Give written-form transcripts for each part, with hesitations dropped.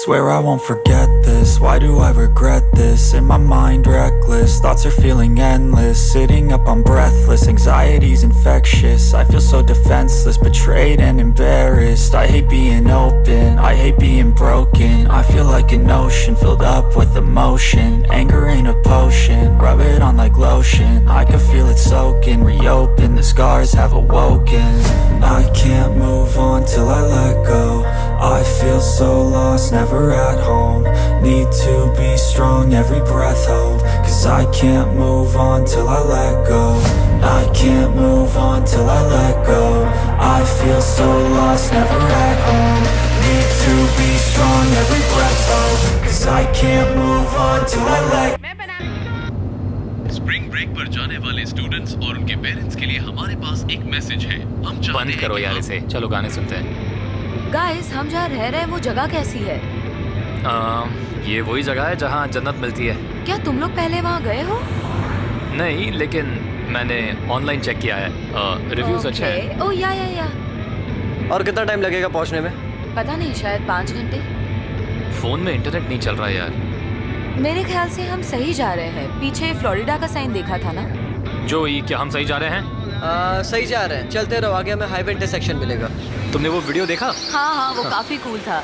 Swear I won't forget this, why do I regret this? In my mind reckless, thoughts are feeling endless. Sitting up I'm breathless, anxiety's infectious. I feel so defenseless, betrayed and embarrassed. I hate being open, I hate being broken. I feel like an ocean filled up with emotion. Anger ain't a potion, rub it on like lotion. I can feel it soaking, reopen, the scars have awoken. I can't move on till I let go. I feel so lost, never at home. Need to be strong, every breath hold. Cause I can't move on till I let go. I can't move on till I let go. I feel so lost, never at home. Need to be strong, every breath hold. Cause I can't move on till I let go. Spring break पर जाने वाले students और उनके parents के लिए हमारे पास एक message है। हम बंद करो यार इसे, चलो गाने सुनते हैं। गाइस, हम जहाँ रह रहे हैं वो जगह कैसी है? ये वही जगह है जहाँ जन्नत मिलती है। क्या तुम लोग पहले वहाँ गए हो? नहीं, लेकिन मैंने ऑनलाइन चेक किया है, रिव्यूज अच्छे हैं। ओह या। और कितना टाइम लगेगा पहुँचने में? पता नहीं, शायद 5 घंटे। फोन में इंटरनेट नहीं चल रहा है यार। मेरे ख्याल से हम सही जा रहे हैं। पीछे फ्लोरिडा का साइन देखा था ना? जो ये क्या हम सही जा रहे हैं? सही जा रहे हैं, चलते रहो, आगे हमें हाईवे इंटरसेक्शन मिलेगा। तुमने वो वीडियो देखा? हाँ, वो काफी कूल था।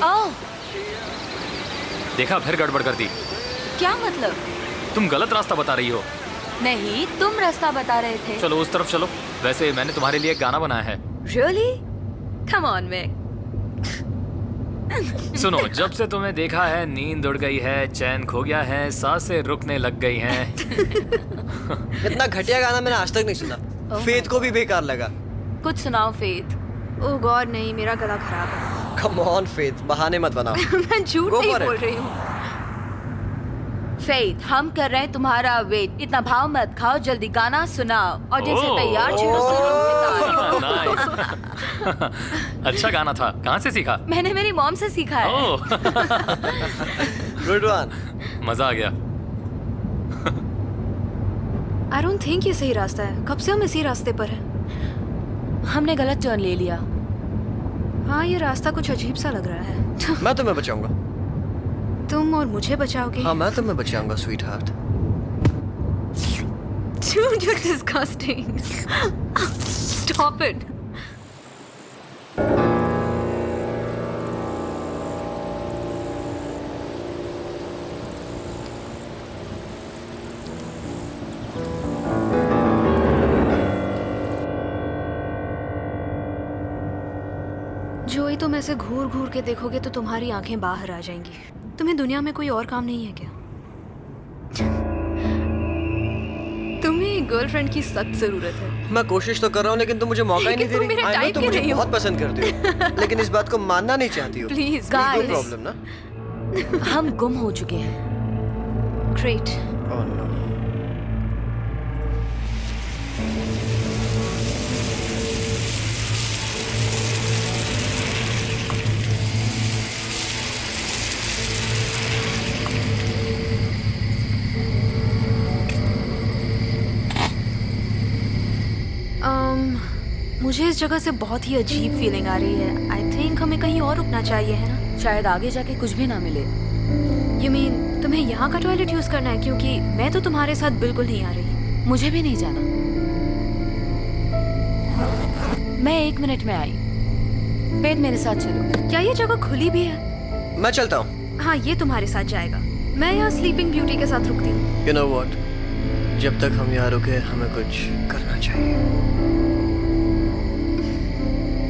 ओह, देखा, फिर गड़बड़ कर दी। क्या मतलब? तुम गलत रास्ता बता रही हो। नहीं, तुम रास्ता बता रहे थे। चलो उस तरफ चलो। वैसे मैंने तुम्हारे लिए एक गाना बनाया है। Really? Come on, Mick. सुनो, जब से तुम्हें देखा है नींद उड़ गई है, चैन खो गया है, सांसें रुकने लग गई हैं। इतना घटिया गाना मैंने आज तक नहीं सुना। फेथ को भी बेकार लगा। कुछ सुनाओ फेथ। ओह गॉड नहीं, मेरा गला खराब है। कम ऑन फेथ, बहाने मत बनाओ। मैं झूठ Go नहीं for it. बोल रही हूँ। फेथ, हम कर रहे हैं तुम्हारा वेट। इतना भाव मत खाओ, जल्दी गाना सुनाओ। ऑडियंस से तैयार चलो अच्छा गाना था, कहाँ से सीखा? मैंने मेरी मॉम से सीखा है। Good one. मजा आ गया। आई डोंट थिंक ये सही रास्ता है। कब से हम इसी रास्ते पर हैं? हमने गलत टर्न ले लिया। हाँ, ये रास्ता कुछ अजीब सा लग रहा है। मैं तुम्हें बचाऊंगा। तुम और मुझे बचाओगे? हाँ, मैं तुम्हें बचाऊंगा sweetheart. Dude, you're disgusting. Stop it. जोई, तुम ऐसे घूर घूर के देखोगे तो तुम्हारी आंखें बाहर आ जाएंगी। तुम्हें दुनिया में कोई और काम नहीं है क्या? तुम्हें गर्लफ्रेंड की सख्त जरूरत है। मैं कोशिश तो कर रहा हूँ, लेकिन तुम मुझे मौका ही नहीं दे रही। मेरे I know टाइप तुम के मुझे नहीं हो। बहुत पसंद करती हो, लेकिन इस बात को मानना नहीं चाहती हो। प्लीज कोई Guys. प्रॉब्लम ना? हम गुम हो चुके हैं। ग्रेट। Oh no. मुझे इस जगह से बहुत ही अजीब फीलिंग आ रही है। आई थिंक हमें कहीं और रुकना चाहिए, है ना? शायद आगे जाके कुछ भी ना मिले। यू मीन तुम्हें यहाँ का टॉयलेट यूज करना है? क्योंकि मैं तो तुम्हारे साथ बिल्कुल नहीं आ रही। मुझे भी नहीं जाना। मैं 1 मिनट में आई। वेद, मेरे साथ चलो। क्या ये जगह खुली भी है? मैं चलता हूँ। हाँ, ये तुम्हारे साथ जाएगा। मैं यहाँ स्लीपिंग ब्यूटी के साथ रुकती हूँ। You know what? जब तक हम यहाँ रुके, हमें कुछ करना चाहिए।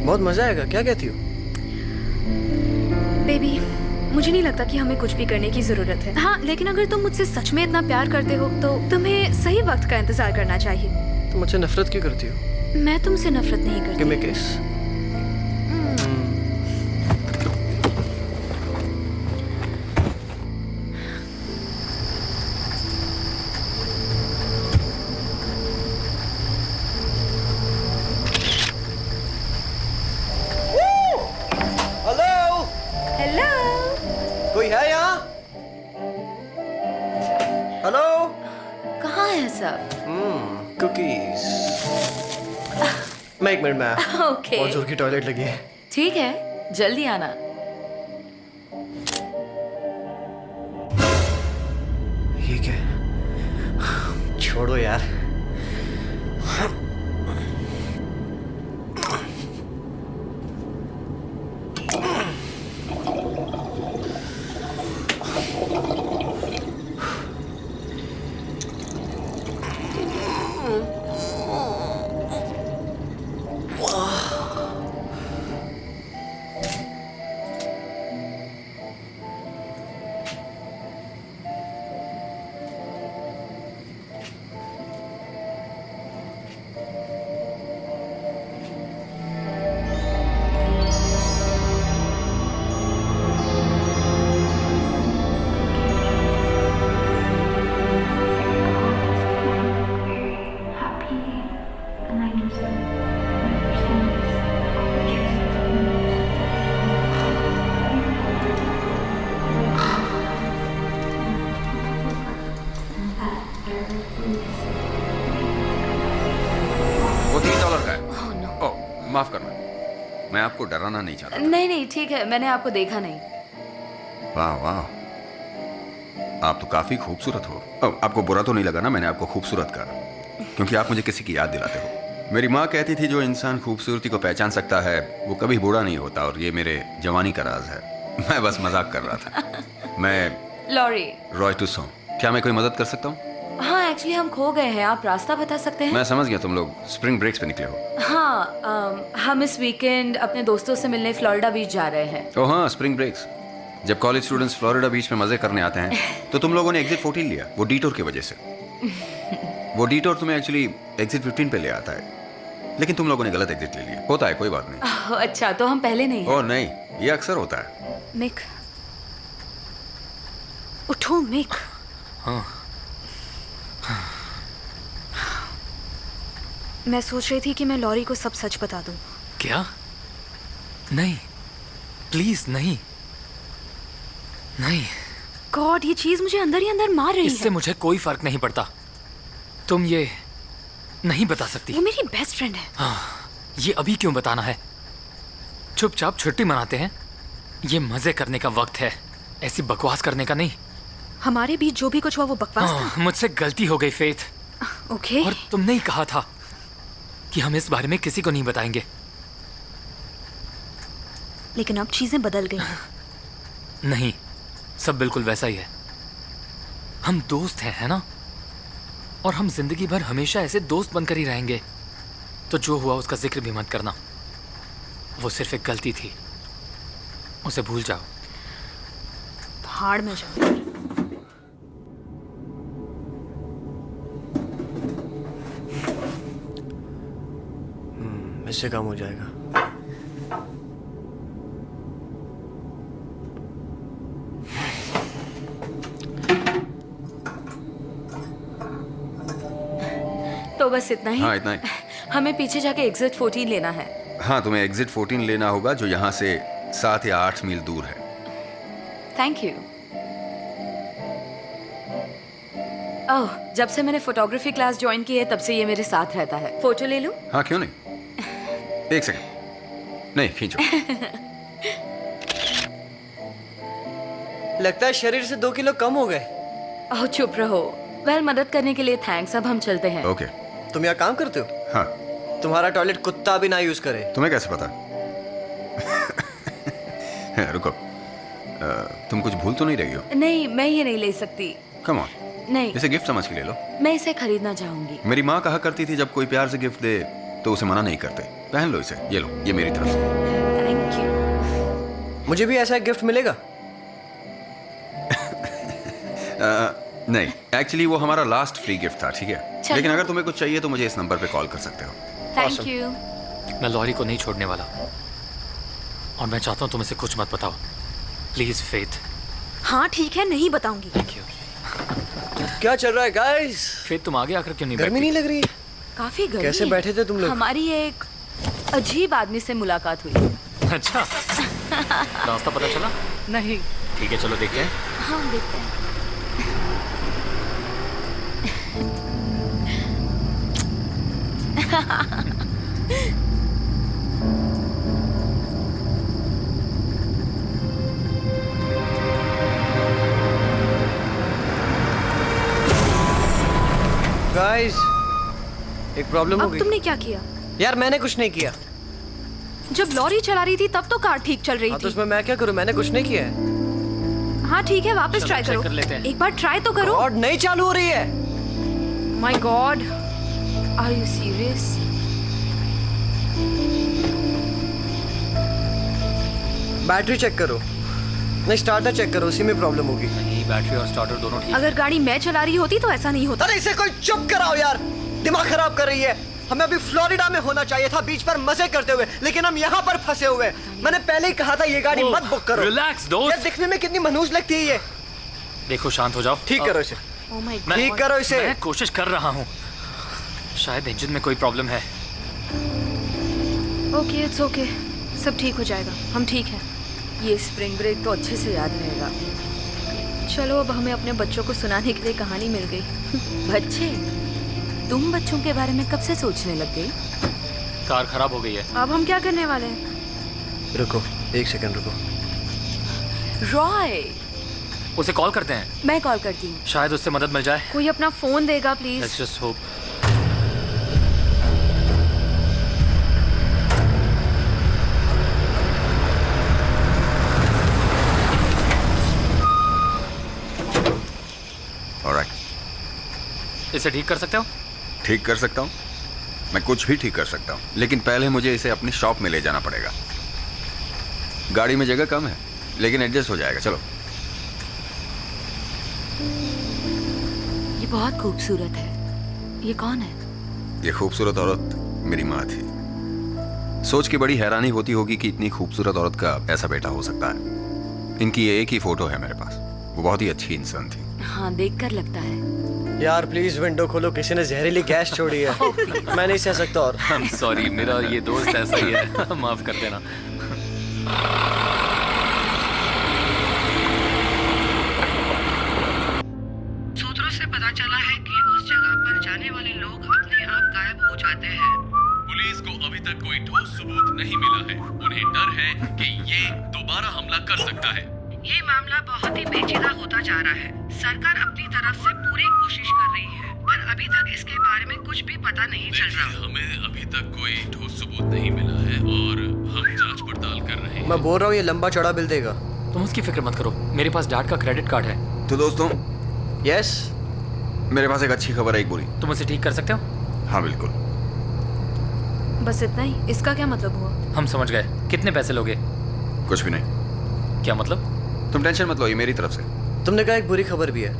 बहुत मजा आएगा, क्या कहती हो? बेबी, मुझे नहीं लगता कि हमें कुछ भी करने की जरूरत है। हाँ, लेकिन अगर तुम मुझसे सच में इतना प्यार करते हो तो तुम्हें सही वक्त का इंतजार करना चाहिए। तुम मुझसे नफरत क्यों करती हो? मैं तुमसे नफरत नहीं करती। Give me a kiss. Hello, hello. कोई है यहाँ? हेलो। कहाँ है सब? कुकीज। मैं 1 मिनट में आया। ओके, बहुत जोर की टॉयलेट लगी है। ठीक है, जल्दी आना। ठीक है, छोड़ो यार। वो $3 का है। ओह, माफ करना, मैं आपको डराना नहीं चाहता। नहीं नहीं ठीक है, मैंने आपको देखा नहीं। वाह वाह, आप तो काफी खूबसूरत हो। ओह, आपको बुरा तो नहीं लगा ना मैंने आपको खूबसूरत कहा? क्योंकि आप मुझे किसी की याद दिलाते हो। मेरी माँ कहती थी जो इंसान खूबसूरती को पहचान सकता है वो कभी बूढ़ा नहीं होता, और ये मेरे जवानी का राज है। मैं बस मजाक कर रहा था। मैं लॉरी। रॉय टुसो। क्या मैं कोई मदद कर सकता हूँ? हाँ एक्चुअली हम खो गए हैं, आप रास्ता बता सकते हैं? मैं समझ गया, तुम लोग स्प्रिंग ब्रेक्स पे निकले हो। हाँ हम इस वीकेंड अपने दोस्तों से मिलने फ्लोरिडा बीच जा रहे हैं। ओह हाँ, स्प्रिंग ब्रेक्स। जब कॉलेज स्टूडेंट्स फ्लोरिडा बीच में मजे करने आते हैं तो तुम लोगों ने एग्जिट 14 लिया, वो डिटोर की वजह से। वो डिटोर तुम्हें एक्चुअली एग्जिट 15 पे ले आता है, लेकिन तुम लोगों ने गलत एग्जिट ले लिया। होता है, कोई बात नहीं। अच्छा तो हम पहले नहीं हैं। ओह नहीं, ये अक्सर होता है। मिक, उठो मिक। मैं सोच रही थी कि मैं लॉरी को सब सच बता दूं। क्या? नहीं, प्लीज नहीं, नहीं। गॉड, ये चीज मुझे अंदर ही अंदर मार रही इससे है। मुझे कोई फर्क नहीं पड़ता। तुम ये नहीं बता सकती। वो मेरी बेस्ट फ्रेंड है। ये अभी क्यों बताना है? चुपचाप छुट्टी मनाते हैं। ये मजे करने का वक्त है, ऐसी बकवास करने का नहीं। हमारे बीच जो भी कुछ हुआ वो बकवास था। मुझसे गलती हो गई फेथ। ओके। और तुमने ही कहा था कि हम इस बारे में किसी को नहीं बताएंगे। लेकिन अब चीजें बदल गई हैं। नहीं, सब बिल्कुल वैसा ही है। हम दोस्त हैं, है ना? और हम जिंदगी भर हमेशा ऐसे दोस्त बनकर ही रहेंगे। तो जो हुआ उसका जिक्र भी मत करना। वो सिर्फ एक गलती थी, उसे भूल जाओ। भाड़ में जाओ। इससे काम हो जाएगा। तो बस इतना ही? हाँ इतना ही। हमें पीछे जाके एग्जिट 14 लेना है। हाँ, तुम्हें एग्जिट 14 लेना होगा, जो यहाँ से 7 या 8 मील दूर है। Thank you. ओह, जब से मैंने फोटोग्राफी क्लास ज्वाइन की है तब से ये मेरे साथ रहता है। फोटो ले लूं? हाँ क्यों नहीं, एक सेकंड। नहीं, खींचो। लगता है शरीर से 2 किलो कम हो गए। ओह चुप रहो। वेल, मदद करने के लिए थैंक्स। अब हम चलते हैं। ओके। तुम यहाँ काम करते हो? हाँ। तुम्हारा टॉयलेट कुत्ता भी ना यूज करे। तुम्हें कैसे पता? रुको, तुम कुछ भूल तो नहीं रही हो? नहीं, मैं ये नहीं ले सकती। कम ऑन, नहीं, इसे गिफ्ट समझ के ले लो। मैं इसे खरीदना चाहूंगी। मेरी माँ कहा करती थी जब कोई प्यार से गिफ्ट दे तो उसे मना नहीं करते। पहन लो इसे, ये लो, ये मेरी तरफ से। Thank you. मुझे भी ऐसा एक गिफ्ट मिलेगा? नहीं, एक्चुअली वो हमारा लास्ट फ्री गिफ्ट था, ठीक है? चलो। लेकिन अगर तुम्हें कुछ चाहिए तो मुझे इस नंबर पे कॉल कर सकते हो। Thank you. मैं लॉरी को नहीं छोड़ने वाला, और मैं चाहता हूँ तुम इसे कुछ मत बताओ, प्लीज फेथ। हाँ ठीक है, नहीं बताऊंगी। Thank you. क्या चल रहा है गाइस? फेथ, तुम आगे आकर क्यों नहीं गर्मी बैठती? नहीं लग रही है? काफी गर्मी कैसे है। बैठे थे तुम लोग? हमारी एक अजीब आदमी से मुलाकात हुई। अच्छा, रास्ता पता चला? नहीं। ठीक है, चलो देखते हैं। हाँ देखते हैं। गाइस, एक प्रॉब्लम हो अब गई। तुमने क्या किया? यार मैंने कुछ नहीं किया। जब लॉरी चला रही थी तब तो कार ठीक चल रही हाँ तो थी। उसमें मैं क्या करूं? मैंने कुछ नहीं किया है। हाँ ठीक है, वापस चलो, ट्राई check करो। कर लेते हैं। एक बार ट्राई तो करो। और नहीं चालू हो रही है। My god. Are you serious? Battery check करो। नहीं, स्टार्टर चेक करो, उसी में प्रॉब्लम होगी। नहीं, बैटरी और स्टार्टर दोनों ठीक अगर गाड़ी मैं चला रही होती तो ऐसा नहीं होता। अरे इसे कोई चुप कराओ यार, दिमाग खराब कर रही है। हमें अभी फ्लोरिडा में होना चाहिए था, बीच पर मजे करते हुए, लेकिन हम यहाँ पर फंसे हुए हैं। मैंने पहले ही कहा था ये गाड़ी मत बुक करो। रिलैक्स दोस्त। यार दिखने में कितनी मनहूस लगती है ये। देखो, शांत हो जाओ। ठीक करो इसे। ओह माय मैं- ठीक करो इसे। मैं कोशिश कर रहा हूँ। शायद इंजन में कोई प्रॉब्लम है। ओके, इट्स ओके, सब ठीक हो जाएगा। हम ठीक हैं। ये स्प्रिंग ब्रेक तो अच्छे से याद रहेगा। चलो, अब हमें अपने बच्चों को सुनाने के लिए कहानी मिल गई। बच्चे, तुम बच्चों के बारे में कब से सोचने लग गई? कार खराब हो गई है। अब हम क्या करने वाले हैं? रुको, एक सेकंड रुको। रॉय, उसे कॉल करते हैं, मैं कॉल करती हूँ। शायद उससे मदद मिल जाए। कोई अपना फोन देगा please? Let's just hope. Alright. इसे ठीक कर सकते हो? ठीक कर सकता हूँ, मैं कुछ भी ठीक कर सकता हूँ, लेकिन पहले मुझे इसे अपनी शॉप में ले जाना पड़ेगा। गाड़ी में जगह कम है, लेकिन एडजस्ट हो जाएगा। चलो। ये बहुत खूबसूरत है। ये कौन है? ये खूबसूरत औरत मेरी माँ थी। सोच के बड़ी हैरानी होती होगी कि इतनी खूबसूरत औरत का ऐसा बेटा हो सकता है। इनकी ये एक ही फोटो है मेरे पास। वो बहुत ही अच्छी इंसान थी। हाँ, देखकर लगता है। यार प्लीज विंडो खोलो, किसी ने जहरीली गैस छोड़ी है। मैं नहीं सह सकता और। I'm sorry, मेरा ये दोस्त ऐसा ही है। माफ कर देना। सूत्रों से पता चला है कि उस जगह पर जाने वाले लोग अपने आप गायब हो जाते हैं। पुलिस को अभी तक कोई ठोस सबूत नहीं मिला है। उन्हें डर है कि ये दोबारा हमला कर सकता है। ये मामला बहुत ही पेचीदा होता जा रहा है। सरकार अपनी तरफ से पूरी कोशिश कर रही है, पर अभी तक इसके बारे में कुछ भी पता नहीं चल रहा। हमें अभी तक कोई ठोस सबूत नहीं मिला है और हम जांच पड़ताल कर रहे हैं। मैं बोल रहा हूँ ये लंबा चौड़ा बिल देगा। तुम उसकी फिक्र मत करो, मेरे पास डैड का क्रेडिट कार्ड है। तो दोस्तों, यस, मेरे पास एक अच्छी खबर है, एक बुरी। तुम उसे ठीक कर सकते हो? हाँ बिल्कुल। बस इतना ही? इसका क्या मतलब हुआ? हम समझ गए। कितने पैसे लोगे? कुछ भी नहीं, क्या मतलब? तुम टेंशन मत लो, ये मेरी तरफ से। तुमने कहा एक बुरी खबर भी है।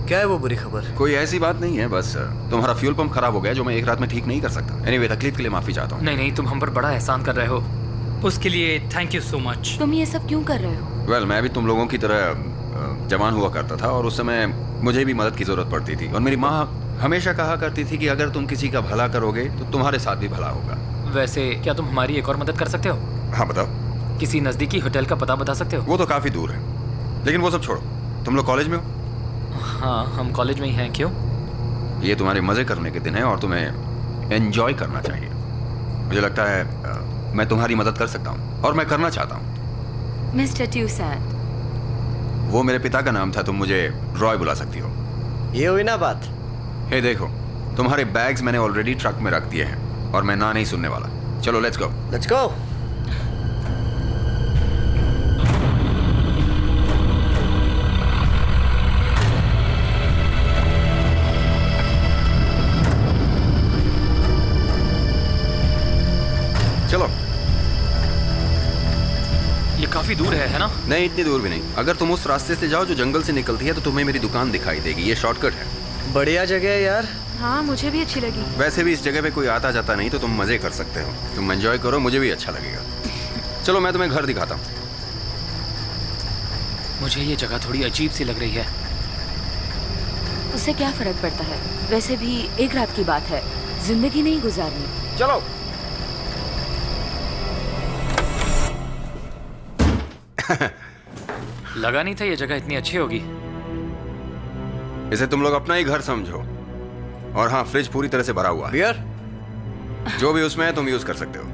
क्या है वो बुरी खबर? कोई ऐसी बात नहीं है, बस तुम्हारा फ्यूल पंप खराब हो गया जो मैं एक रात में ठीक नहीं कर सकता। एनीवे, तकलीफ के लिए माफी चाहता हूँ। नहीं नहीं, तुम हम पर बड़ा एहसान कर रहे हो। उसके लिए थैंक यू सो मच। तुम ये सब क्यों कर रहे हो? वेल, मैं भी तुम लोगों की तरह जवान हुआ करता था और उस समय मुझे भी मदद की जरूरत पड़ती थी। और मेरी माँ हमेशा कहा करती थी कि अगर तुम किसी का भला करोगे तो तुम्हारे साथ भी भला होगा। वैसे क्या तुम हमारी एक और मदद कर सकते हो? हाँ बताओ। किसी नजदीकी होटल का पता बता सकते हो? वो तो काफी दूर है, लेकिन वो सब छोड़ो। तुम लोग कॉलेज में हो? हाँ, हम कॉलेज में ही हैं। क्यों? ये तुम्हारे मजे करने के दिन है और तुम्हें एंजॉय करना चाहिए। मुझे लगता है मैं तुम्हारी मदद कर सकता हूँ और मैं करना चाहता हूँ। मिस्टर ट्यूसैट, वो मेरे पिता का नाम था, तुम मुझे रॉय बुला सकती हो। ये हुई ना बात। हे देखो, तुम्हारे बैग्स मैंने ऑलरेडी ट्रक में रख दिए हैं और मैं ना नहीं सुनने वाला। चलो लेट्स गो। Let's go. चलो। ये काफी दूर है ना? नहीं, इतनी दूर भी नहीं। अगर तुम उस रास्ते से जाओ जो जंगल से निकलती है तो तुम्हें मेरी दुकान दिखाई देगी। ये शॉर्टकट है। बढ़िया जगह है यार। हाँ, मुझे भी अच्छी लगी। वैसे भी इस जगह पे कोई आता जाता नहीं, तो तुम मजे कर सकते हो। तुम एंजॉय करो, मुझे भी अच्छा लगेगा। चलो मैं तुम्हें घर दिखाता हूँ। मुझे ये जगह थोड़ी अजीब सी लग रही है। उससे क्या फर्क पड़ता है? वैसे भी एक रात की बात है, जिंदगी नहीं गुजारनी। चलो। लगा नहीं था ये जगह इतनी अच्छी होगी। इसे तुम लोग अपना ही घर समझो। और हाँ, फ्रिज पूरी तरह से भरा हुआ है। बियर? जो भी उसमें है तुम यूज कर सकते हो।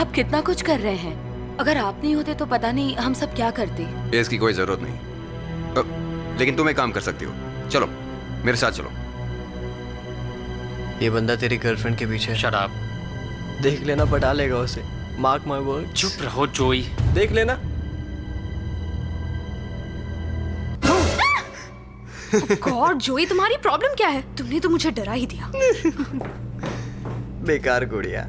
आप कितना कुछ कर रहे हैं। अगर आप नहीं होते तो पता नहीं हम सब क्या करते। ये इसकी कोई जरूरत नहीं। लेकिन तुम एक काम कर सकती हो। चलो मेरे साथ चलो। ये बंदा तेरी गर्लफ्रेंड के पीछे है। शराब। देख लेना, पटा लेगा उसे। Mark my word. चुप रहो जोई। देख लेना। गॉड जोई, तुम्हारी प्रॉब्लम क्या है? तुमने तो मुझे डरा ही दिया। बेकार गुड़िया।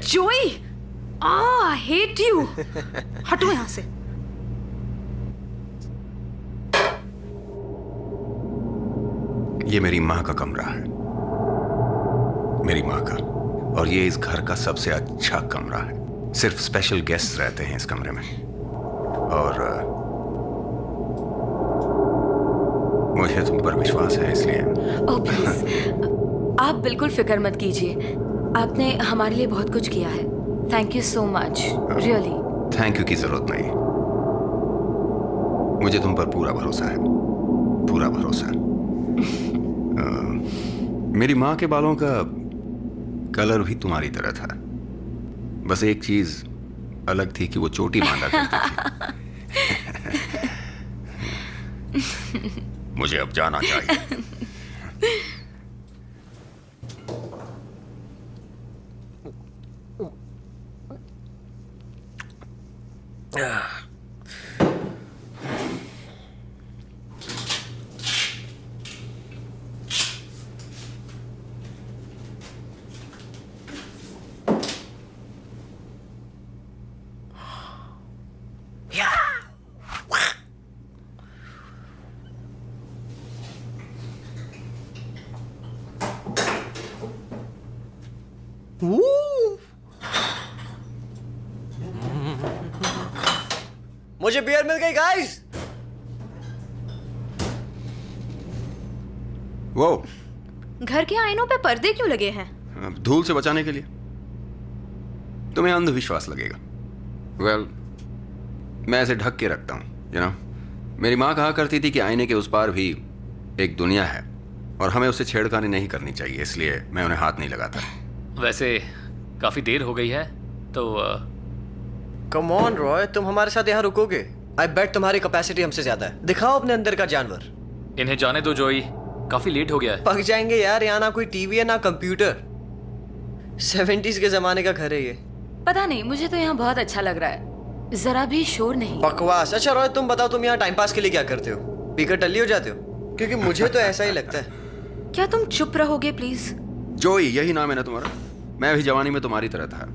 जोई, आई हेट यू। हटो यहाँ से। ये मेरी माँ का कमरा है, मेरी माँ का, और ये इस घर का सबसे अच्छा कमरा है। सिर्फ स्पेशल गेस्ट रहते हैं इस कमरे में, और मुझे तुम पर विश्वास है, इसलिए। ओह प्लीज, आप बिल्कुल फिक्र मत कीजिए। आपने हमारे लिए बहुत कुछ किया है। Thank you so much, really. Thank you की जरूरत नहीं, मुझे तुम पर पूरा भरोसा है, पूरा भरोसा। मेरी माँ के बालों का कलर भी तुम्हारी तरह था, बस एक चीज अलग थी कि वो चोटी बांधा करती थी। मुझे अब जाना चाहिए। मुझे बियर मिल गई गाइस। वो घर के आईनों पे पर्दे क्यों लगे हैं? धूल से बचाने के लिए। तुम्हें अंधविश्वास लगेगा। वेल, मैं ऐसे ढक के रखता हूँ, यू नो। मेरी माँ कहा करती थी कि आईने के उस पार भी एक दुनिया है और हमें उससे छेड़खानी नहीं करनी चाहिए, इसलिए मैं उन्हें हाथ नहीं लगाता। वैसे काफी देर हो गई है, तो कम ऑन रॉय, तुम हमारे साथ यहाँ रुकोगे? आई बेट तुम्हारी कैपेसिटी हमसे ज्यादा है। दिखाओ अपने अंदर का जानवर। इन्हें जाने दो जोई, काफी लेट हो गया है। पक जाएंगे यार, यहाँ ना कोई टीवी है ना कंप्यूटर। 70s के जमाने का घर है ये। पता नहीं, मुझे तो यहाँ बहुत अच्छा लग रहा है, जरा भी शोर नहीं। बकवास। अच्छा रॉय, तुम बताओ, तुम यहाँ टाइम पास के लिए क्या करते हो? पीकर टल्ली हो जाते हो? क्योंकि मुझे तो ऐसा ही लगता है। क्या तुम चुप रहोगे प्लीज? जोई, यही नाम है ना तुम्हारा? मैं भी जवानी में तुम्हारी तरह था।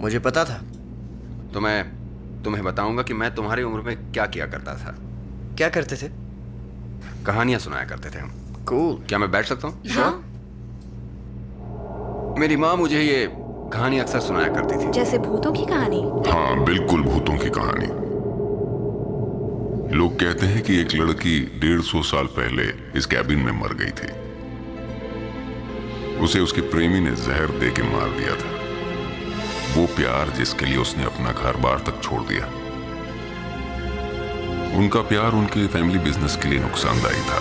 मुझे पता था। तो मैं तुम्हें बताऊंगा कि मैं तुम्हारी उम्र में क्या किया करता था। क्या करते थे? कहानियां सुनाया करते थे हम। कूल। क्या मैं बैठ सकता हूँ? हाँ, मेरी माँ मुझे ये कहानी अक्सर सुनाया करती थी। जैसे भूतों की कहानी? हाँ, बिल्कुल भूतों की कहानी। लोग कहते हैं कि एक लड़की 150 साल पहले इस कैबिन में मर गई थी। उसे उसके प्रेमी ने जहर दे के मार दिया था। वो प्यार जिसके लिए उसने अपना घर बार तक छोड़ दिया। उनका प्यार उनके फैमिली बिजनेस के लिए नुकसानदायी था,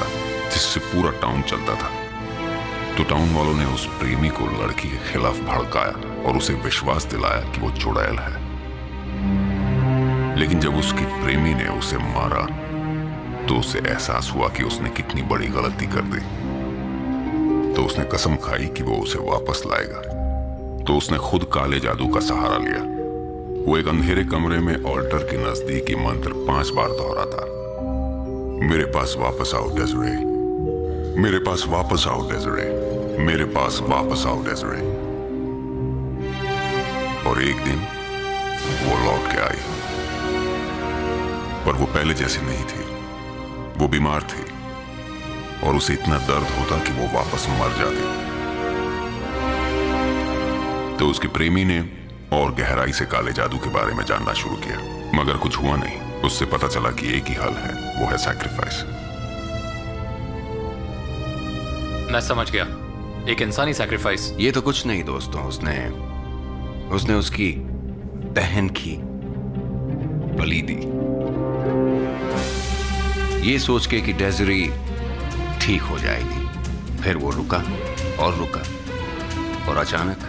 जिससे पूरा टाउन चलता था। तो टाउन वालों ने उस प्रेमी को लड़की के खिलाफ भड़काया और उसे विश्वास दिलाया कि वो चुड़ैल है। लेकिन जब उसकी प्रेमी ने उसे मारा तो उसे एहसास हुआ कि उसने कितनी बड़ी गलती कर दी। तो उसने कसम खाई कि वो उसे वापस लाएगा। तो उसने खुद काले जादू का सहारा लिया। वो एक अंधेरे कमरे में ऑल्टर के नजदीक ये मंत्र 5 बार दोहराता। मेरे पास वापस आओ डेज़रे, मेरे पास वापस आओ डेजरे, मेरे पास वापस आओ डेजरे। और एक दिन वो लौट के आई, पर वो पहले जैसी नहीं थी। वो बीमार थी और उसे इतना दर्द होता कि वो वापस मर जाती। तो उसके प्रेमी ने और गहराई से काले जादू के बारे में जानना शुरू किया, मगर कुछ हुआ नहीं। उससे पता चला कि एक ही हल है, वो है सैक्रिफाइस। मैं समझ गया, एक इंसानी सैक्रिफाइस। ये तो कुछ नहीं दोस्तों, उसने उसकी बहन की बलि दी, ये सोच के कि डेजरी ठीक हो जाएगी। फिर वो रुका और रुका और अचानक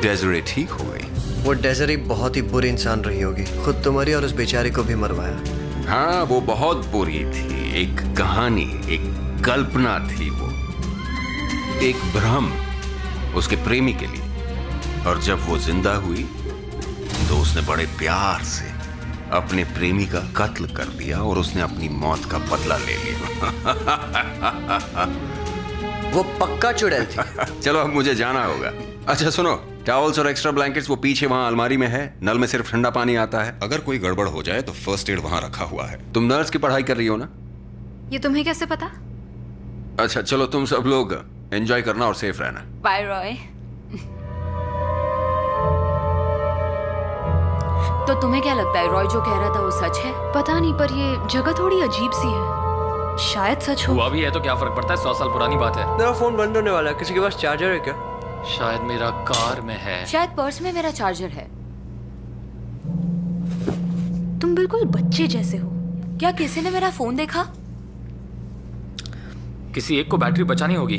डेजरी ठीक हो गई। वो डेजरी बहुत ही बुरी इंसान रही होगी, खुद तो मरी और उस बेचारे को भी मरवाया। हाँ, वो बहुत बुरी थी, एक कहानी, एक कल्पना थी वो, एक भ्रम उसके प्रेमी के लिए। और जब वो जिंदा हुई तो उसने बड़े प्यार से अपने प्रेमी का कत्ल कर दिया और उसने अपनी मौत का बदला ले लिया। वो पक्का चुड़ैल थी। चलो अब मुझे जाना होगा। अच्छा सुनो, टॉवल्स और एक्स्ट्रा ब्लैंकेट्स वो पीछे वहां अलमारी में है, नल में सिर्फ ठंडा पानी आता है। अगर कोई गड़बड़ हो जाए तो फर्स्ट एड वहां रखा हुआ है। तुम नर्स की पढ़ाई कर रही हो ना? ये तुम्हें कैसे पता? अच्छा चलो, तुम सब लोग एंजॉय करना और सेफ रहना। बाय रॉय। तो तुम्हें क्या लगता है रॉय जो कह रहा था वो सच है? पता नहीं, पर ये जगह थोड़ी अजीब सी है। शायद सच हो। हुआ भी है तो क्या फर्क पड़ता है, 100 साल पुरानी बात है। मेरा फोन बंद होने वाला है, किसी के पास चार्जर है क्या? शायद मेरा कार में है। शायद पर्स में मेरा चार्जर है। तुम बिल्कुल बच्चे जैसे हो। क्या किसी ने मेरा फोन देखा? किसी एक को बैटरी बचानी होगी।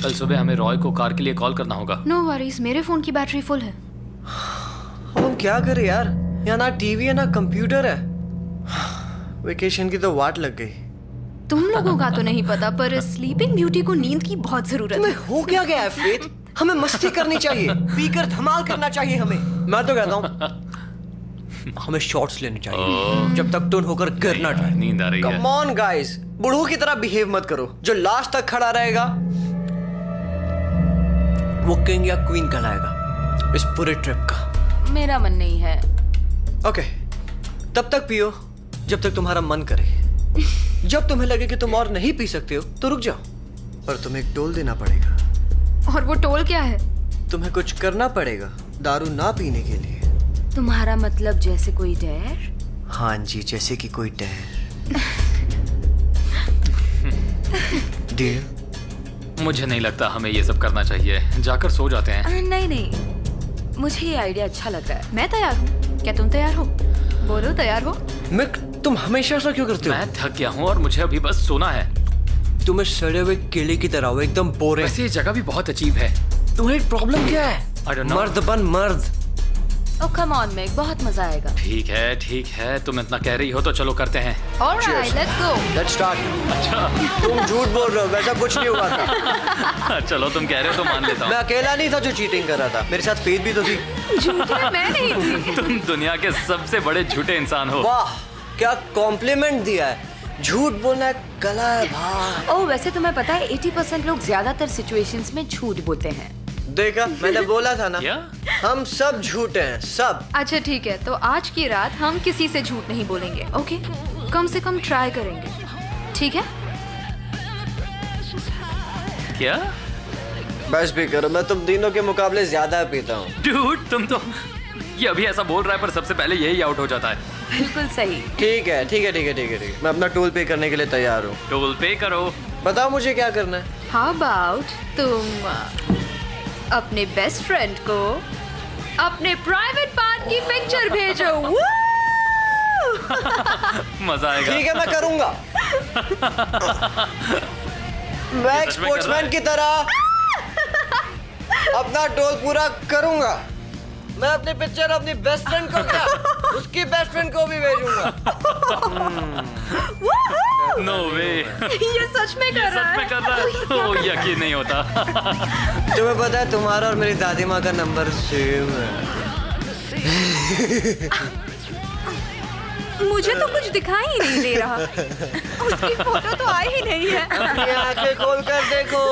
कल सुबह हमें रॉय को कार के लिए कॉल करना होगा। नो वरीज, मेरे फोन की बैटरी फुल है। अब हम क्या करें यार, यहाँ ना टीवी है ना कंप्यूटर है। वेकेशन की तो वाट लग गई। तुम लोगों का तो नहीं पता, पर स्लीपिंग ब्यूटी को नींद की बहुत जरूरत तुम्हें है। हो क्या गया है फेथ? हमें मस्ती करनी चाहिए, पीकर धमाल करना चाहिए हमें। मैं तो कहता हूँ हमें शॉट्स लेने चाहिए जब तक टोन होकर गिरना चाहिए। नींद आ रही है। कम ऑन गाइस, बुढ़ू की तरह बिहेव मत करो। जो लास्ट तक खड़ा रहेगा वो किंग या क्वीन कहलाएगा इस पूरे ट्रिप का। मेरा मन नहीं है। ओके, तब तक पियो जब तक तुम्हारा मन करे। जब तुम्हें लगे कि तुम और नहीं पी सकते हो तो रुक जाओ, पर तुम्हें एक टोल देना पड़ेगा। और वो टोल क्या है? तुम्हें कुछ करना पड़ेगा दारू ना पीने के लिए। तुम्हारा मतलब जैसे कोई डर? हाँ जी, जैसे कि कोई डर। डियर, मुझे नहीं लगता हमें ये सब करना चाहिए, जाकर सो जाते हैं। नहीं नहीं, मुझे ये आइडिया अच्छा लग रहा है। मैं तैयार हूँ। क्या तुम तैयार हो? बोलो, तैयार हो? मिक, तुम हमेशा ऐसा क्यों करते हो? मैं थक गया हूँ और मुझे अभी बस सोना है। तुम्हें सड़े हुए केले की तरह हो, एकदम बोरे। वैसे ये जगह भी बहुत अजीब है। तुम्हारी प्रॉब्लम क्या है? I don't know. मर्द बन मर्द। ओह कम ऑन मिक, बहुत मजा आएगा। ठीक है, तुम इतना कह रही हो तो चलो करते हैं। Alright, let's go. Let's start. अच्छा तुम झूठ बोल रहे हो, वैसा कुछ नहीं हुआ था। चलो तुम कह रहे हो तो मान लेता मैं हूँ। अकेला नहीं था जो चीटिंग कर रहा था, मेरे साथ फेथ भी तो थी। झूठे मैं नहीं थी। तुम दुनिया के सबसे बड़े झूठे इंसान हो। वाह, क्या कॉम्प्लीमेंट दिया है। झूठ बोलना कला है भाई। ओह वैसे तुम्हें पता है 80% लोग ज्यादातर सिचुएशंस में झूठ बोलते हैं। देखा, मैंने बोला था ना। क्या? हम सब झूठे हैं, सब। अच्छा ठीक है, तो आज की रात हम किसी से झूठ नहीं बोलेंगे, ओके? कम से कम ट्राई करेंगे, ठीक है? क्या? बस भी करो, मैं तुम तीनों के मुकाबले ज्यादा पीता हूँ। डूड, तुम तो ये अभी ऐसा बोल रहा है पर सबसे पहले यही आउट हो जाता है। बिल्कुल सही। ठीक है, मैं अपना टोल पे करने के लिए तैयार हूँ। टोल पे करो। बताओ मुझे क्या करना है। हाउ अबाउट तुम अपने बेस्ट फ्रेंड को अपने प्राइवेट पार्ट की पिक्चर भेजो। मजा आएगा। ठीक है, मैं करूंगा। मैं एक स्पोर्ट्समैन की तरह अपना टोल पूरा करूंगा। मैं अपनी पिक्चर अपनी बेस्ट फ्रेंड को क्या, उसकी बेस्ट फ्रेंड को भी भेजूंगा। नो वे। ये सच में कर रहा है। ओ यकीन नहीं होता। तुम्हें पता है तुम्हारा और मेरी दादी माँ का नंबर सेम है। मुझे तो कुछ दिखाई ही नहीं दे रहा। उसकी फोटो तो आई ही नहीं है। अपनी आंखें खोल कर देखो।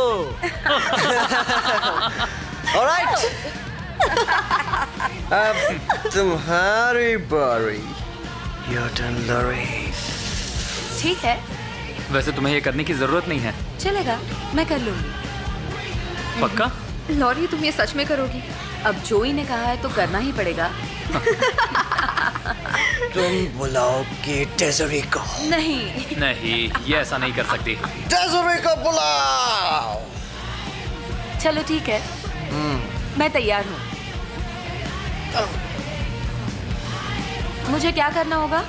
ऑलराइट, अब तुम्हारी बारी। Your turn Laurie. ठीक है, वैसे तुम्हें ये करने की जरूरत नहीं है। चलेगा, मैं कर लूंगी। पक्का? लॉरी, तुम ये सच में करोगी? अब जोई ने कहा है तो करना ही पड़ेगा। तुम बुलाओगे डेज़री को? नहीं, नहीं, ये ऐसा नहीं कर सकती। डेज़री को बुलाओ। चलो ठीक है, मैं तैयार हूँ। मुझे क्या करना होगा?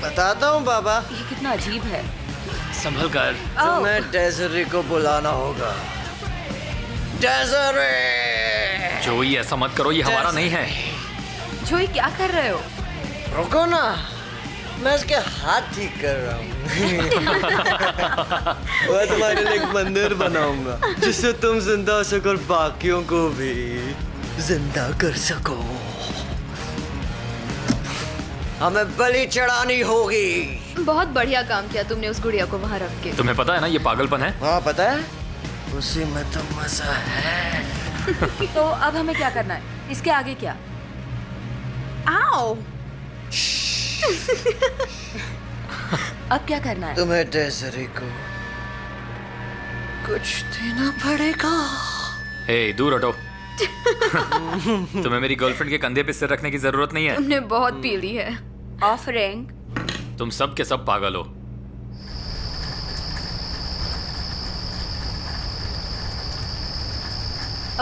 बताता हूँ बाबा। ये कितना अजीब है। संभल कर। तुम्हें डेज़री को बुलाना होगा। डेज़री! जोई, ऐसा मत करो, ये हमारा नहीं है। जोई, क्या कर रहे हो? रुको ना, मैं इसके हाथ ठीक कर रहा हूँ। मैं तुम्हारे लिए एक मंदिर बनाऊंगा जिससे तुम जिंदा हो सको और बाकियों को भी जिंदा कर सको। हमें बलि चढ़ानी होगी। बहुत बढ़िया काम किया तुमने उस गुड़िया को वहाँ रख के। तुम्हें पता है ना ये पागलपन है। हाँ पता है, उसी में तो मजा है। तो अब हमें क्या करना है? इसके आगे क्या? आओ। अब क्या करना है? तुम्हें डेज़री को कुछ देना पड़ेगा। हे, दूर हटो। तुम्हें मेरी गर्लफ्रेंड के कंधे पे सिर रखने की जरूरत नहीं है। तुमने बहुत पी ली है। ऑफरिंग। तुम सब के सब पागल हो।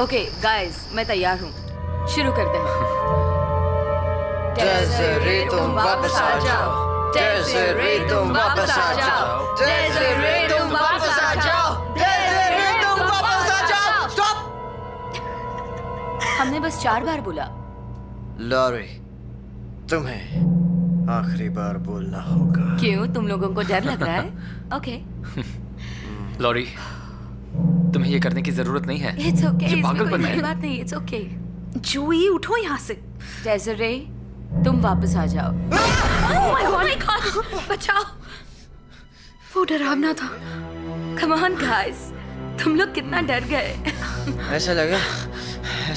ओके गाइस, मैं तैयार हूँ। शुरू करते हैं। डेज़री तुम वापस आ जाओ। डेज़री तुम वापस आ जाओ। डेज़री तुम वापस आ जाओ। डेज़री तुम वापस आ जाओ। स्टॉप! हमने बस 4 बार बोला। लॉरी, तुम्हें आखिरी बार बोलना होगा। क्यों, तुम लोगों को डर लग रहा है? ओके, लॉरी, तुम्हें ये करने की जरूरत नहीं है। It's okay. ये इसमें कोई पागलपन बड़ी है। बात नहीं, इट्स ओके। जोई, उठो यहाँ से। डेज़री, तुम वापस आ जाओ। Oh my God, बचाओ। वो डरावना था। कम ऑन गाइस, तुम लोग कितना डर गए। ऐसा लगा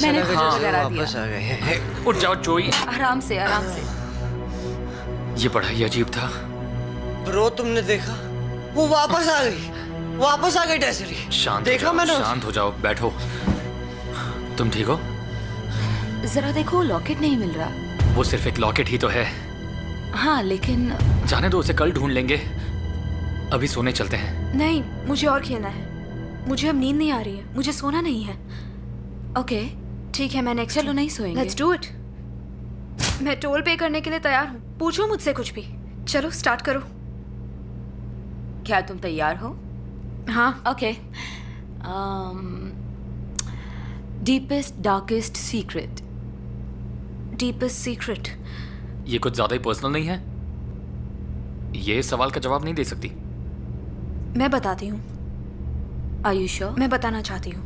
मैंने जैसे हाँ डरा वापस दिया। आ गए। उठ जाओ जोई। आराम से, आराम से। ये बड़ा ही अजीब था। ब्रो, तुमने देखा? वो वापस आ गई। वापस आ गई डेज़री। शांत हो देखा जाओ, मैंने शांत हो जाओ, बैठो। तुम ठीक हो? जरा देखो, लॉकेट नहीं मिल रहा। वो सिर्फ एक लॉकेट ही तो है। हाँ, लेकिन जाने दो, उसे कल ढूंढ लेंगे। अभी सोने चलते हैं। नहीं, मुझे और खेलना है। मुझे अब नींद नहीं आ रही है। मुझे सोना नहीं है। ओके, ठीक है, मैं नेक्स्ट। चलो नहीं सोएंगे। Let's do it. मैं टोल पे करने के लिए तैयार हूँ। पूछो मुझसे कुछ भी। चलो स्टार्ट करो। क्या तुम तैयार हो? हाँ। Okay. Deepest darkest secret. Deepest secret. ये कुछ ज्यादा ही पर्सनल नहीं है? ये सवाल का जवाब नहीं दे सकती? मैं बताती हूँ। Are you sure? मैं बताना चाहती हूँ।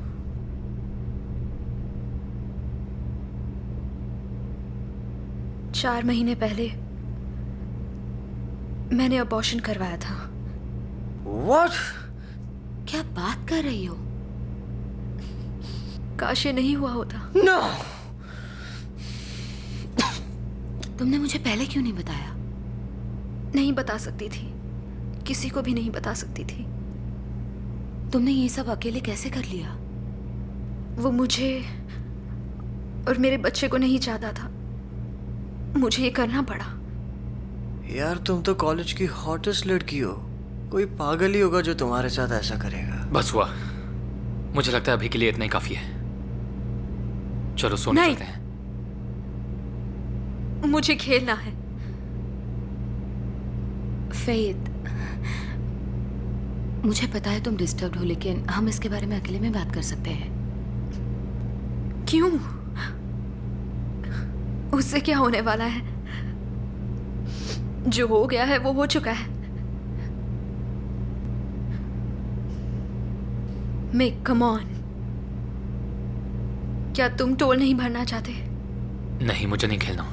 चार महीने पहले मैंने अबॉर्शन करवाया था। What? क्या बात कर रही हो? काश ये नहीं हुआ होता। No! तुमने मुझे पहले क्यों नहीं बताया? नहीं बता सकती थी, किसी को भी नहीं बता सकती थी। तुमने ये सब अकेले कैसे कर लिया? वो मुझे और मेरे बच्चे को नहीं चाहता था। मुझे ये करना पड़ा। यार, तुम तो कॉलेज की हॉटेस्ट लड़की हो। कोई पागल ही होगा जो तुम्हारे साथ ऐसा करेगा। बस हुआ। मुझे लगता है अभी के लिए इतना ही काफी है। चलो सोने नहीं। चलते हैं। मुझे खेलना है। फेथ, मुझे पता है तुम डिस्टर्ब्ड हो, लेकिन हम इसके बारे में अकेले में बात कर सकते हैं। क्यों? उससे क्या होने वाला है? जो हो गया है वो हो चुका है। Make come on. क्या तुम टोल नहीं भरना चाहते? नहीं, मुझे नहीं खेलना।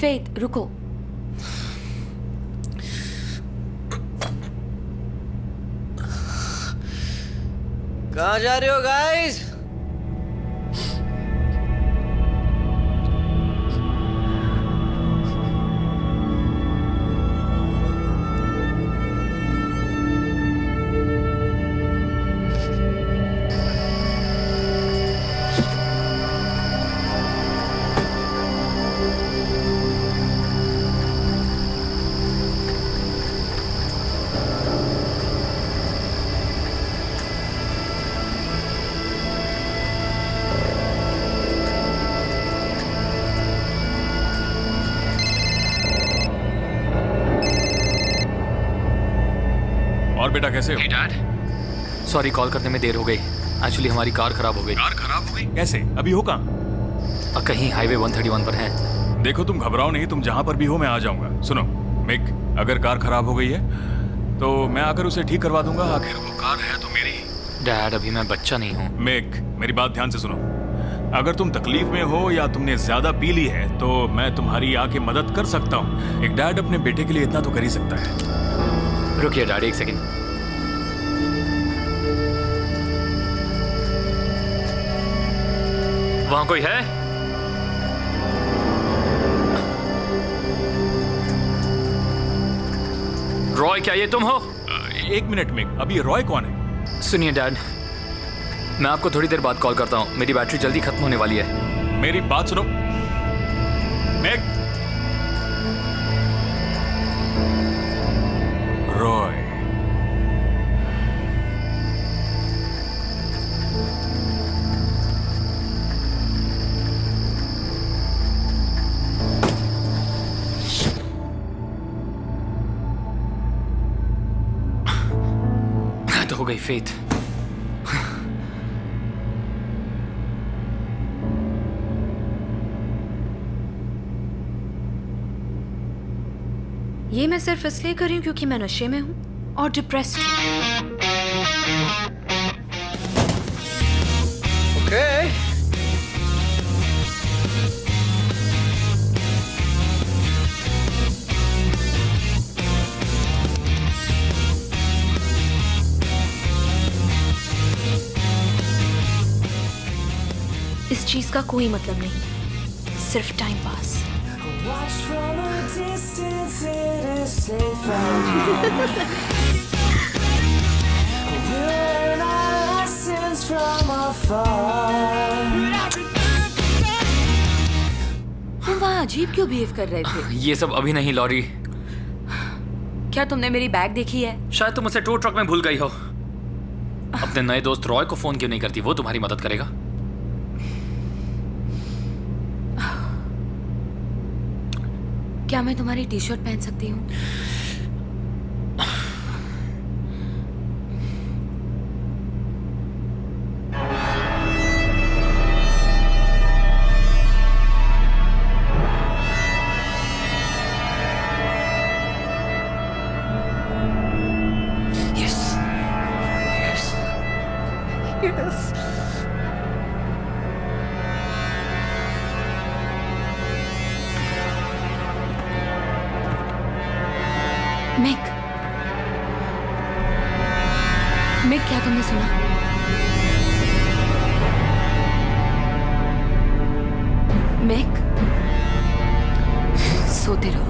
फेथ रुको। कहाँ जा रहे हो गाइस? और बेटा कैसे हो? डैड, सॉरी कॉल करने में देर हो गई। एक्चुअली हमारी कार खराब हो गई। कार खराब हो गई? कैसे? अभी हो कहाँ? कहीं हाईवे 131 पर है। देखो तुम घबराओ नहीं, तुम जहाँ पर भी हो मैं आ जाऊंगा। सुनो मिक, अगर कार खराब हो गई है तो मैं आकर उसे ठीक करवा दूंगा। आखिर वो कार है तो मेरी। डैड अभी मैं बच्चा नहीं हूँ। मिक मेरी बात ध्यान से सुनो, अगर तुम तकलीफ में हो या तुमने ज्यादा पी ली है तो मैं तुम्हारी आके मदद कर सकता हूँ। एक डैड अपने बेटे के लिए इतना तो कर ही सकता है। रुकिए डैड, एक सेकेंड। वहां कोई है? रॉय, क्या ये तुम हो? एक मिनट मिक, अभी रॉय कौन है? सुनिए डैड, मैं आपको थोड़ी देर बाद कॉल करता हूँ। मेरी बैटरी जल्दी खत्म होने वाली है। मेरी बात सुनो मिक। रॉय, तो हो गई फेथ। ये मैं सिर्फ इसलिए कर रही हूँ क्योंकि मैं नशे में हूँ और डिप्रेस्ड हूँ। ओके इस चीज का कोई मतलब नहीं, सिर्फ टाइम पास। तुम वहाँ अजीब क्यों बिहेव कर रहे थे? ये सब अभी नहीं लॉरी। क्या तुमने मेरी बैग देखी है? शायद तुम उसे टूर ट्रक में भूल गई हो। अपने नए दोस्त रॉय को फोन क्यों नहीं करती? वो तुम्हारी मदद करेगा। क्या मैं तुम्हारी टी शर्ट पहन सकती हूँ? मिक, मिक, क्या तुमने सुना? मिक, सोते रहो।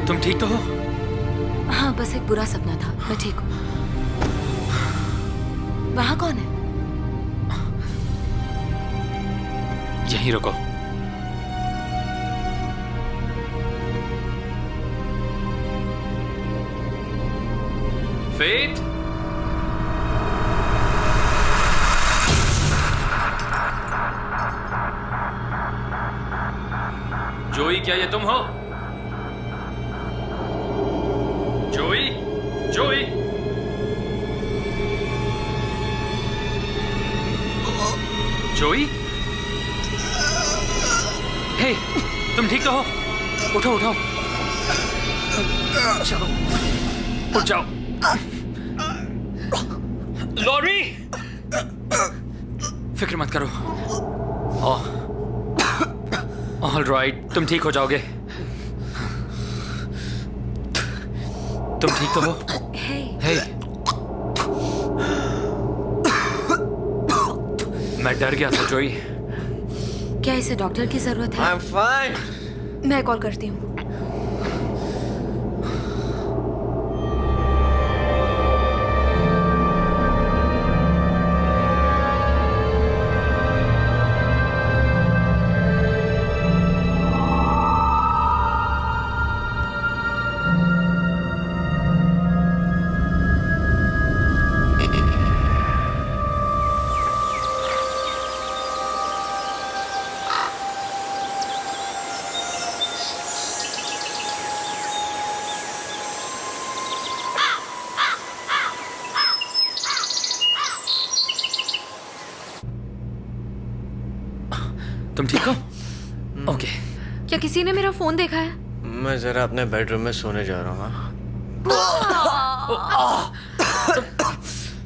तुम ठीक तो हो? हाँ, बस एक बुरा सपना था। मैं ठीक हूँ। वहाँ कौन है? यहीं रुको। फेथ, जोई, क्या ये तुम हो? जोई, जोई, जोई, हे, तुम ठीक तो हो? उठो उठो, उठ जाओ। लॉरी, फिक्र मत करो। ऑल राइट, तुम ठीक हो जाओगे। तुम ठीक तो हो? हे, मैं डर गया था जोई। क्या इसे डॉक्टर की जरूरत है? I'm fine. मैं कॉल करती हूँ। तुम ठीक हो? ओके। क्या किसी ने मेरा फोन देखा है? मैं जरा अपने बेडरूम में सोने जा रहा हूँ।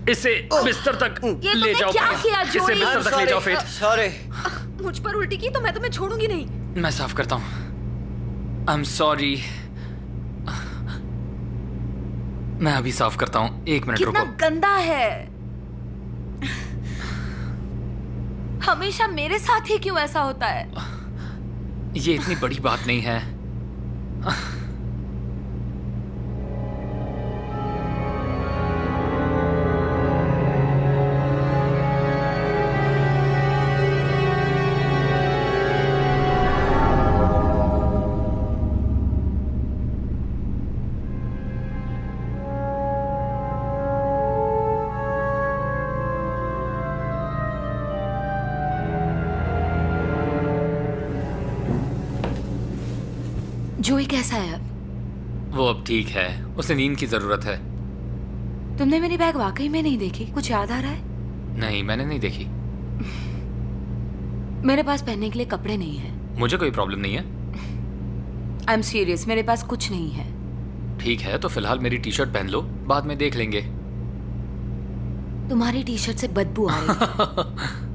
इसे बिस्तर तक ये ले तुमने जाओ। क्या किया, इसे जोई? बिस्तर तक ले जाओ फेथ। सॉरी। मुझ पर उल्टी की तो मैं तुम्हें छोड़ूंगी नहीं। मैं साफ करता हूँ। I am sorry. मैं अभी साफ करता हूँ, 1 मिनट कितना रुको। गंदा है। हमेशा मेरे साथ ही क्यों ऐसा होता है? ये इतनी बड़ी बात नहीं है। जोई कैसा है अब? वो अब ठीक है, उसे नींद की जरूरत है। तुमने मेरी बैग वाकई में नहीं देखी? कुछ याद आ रहा है? नहीं, मैंने नहीं देखी। मेरे पास पहनने के लिए कपड़े नहीं है। मुझे कोई प्रॉब्लम नहीं है। आई एम सीरियस, मेरे पास कुछ नहीं है। ठीक है, तो फिलहाल मेरी टी शर्ट पहन लो, बाद में देख लेंगे। तुम्हारी टी शर्ट से बदबू आ रही है।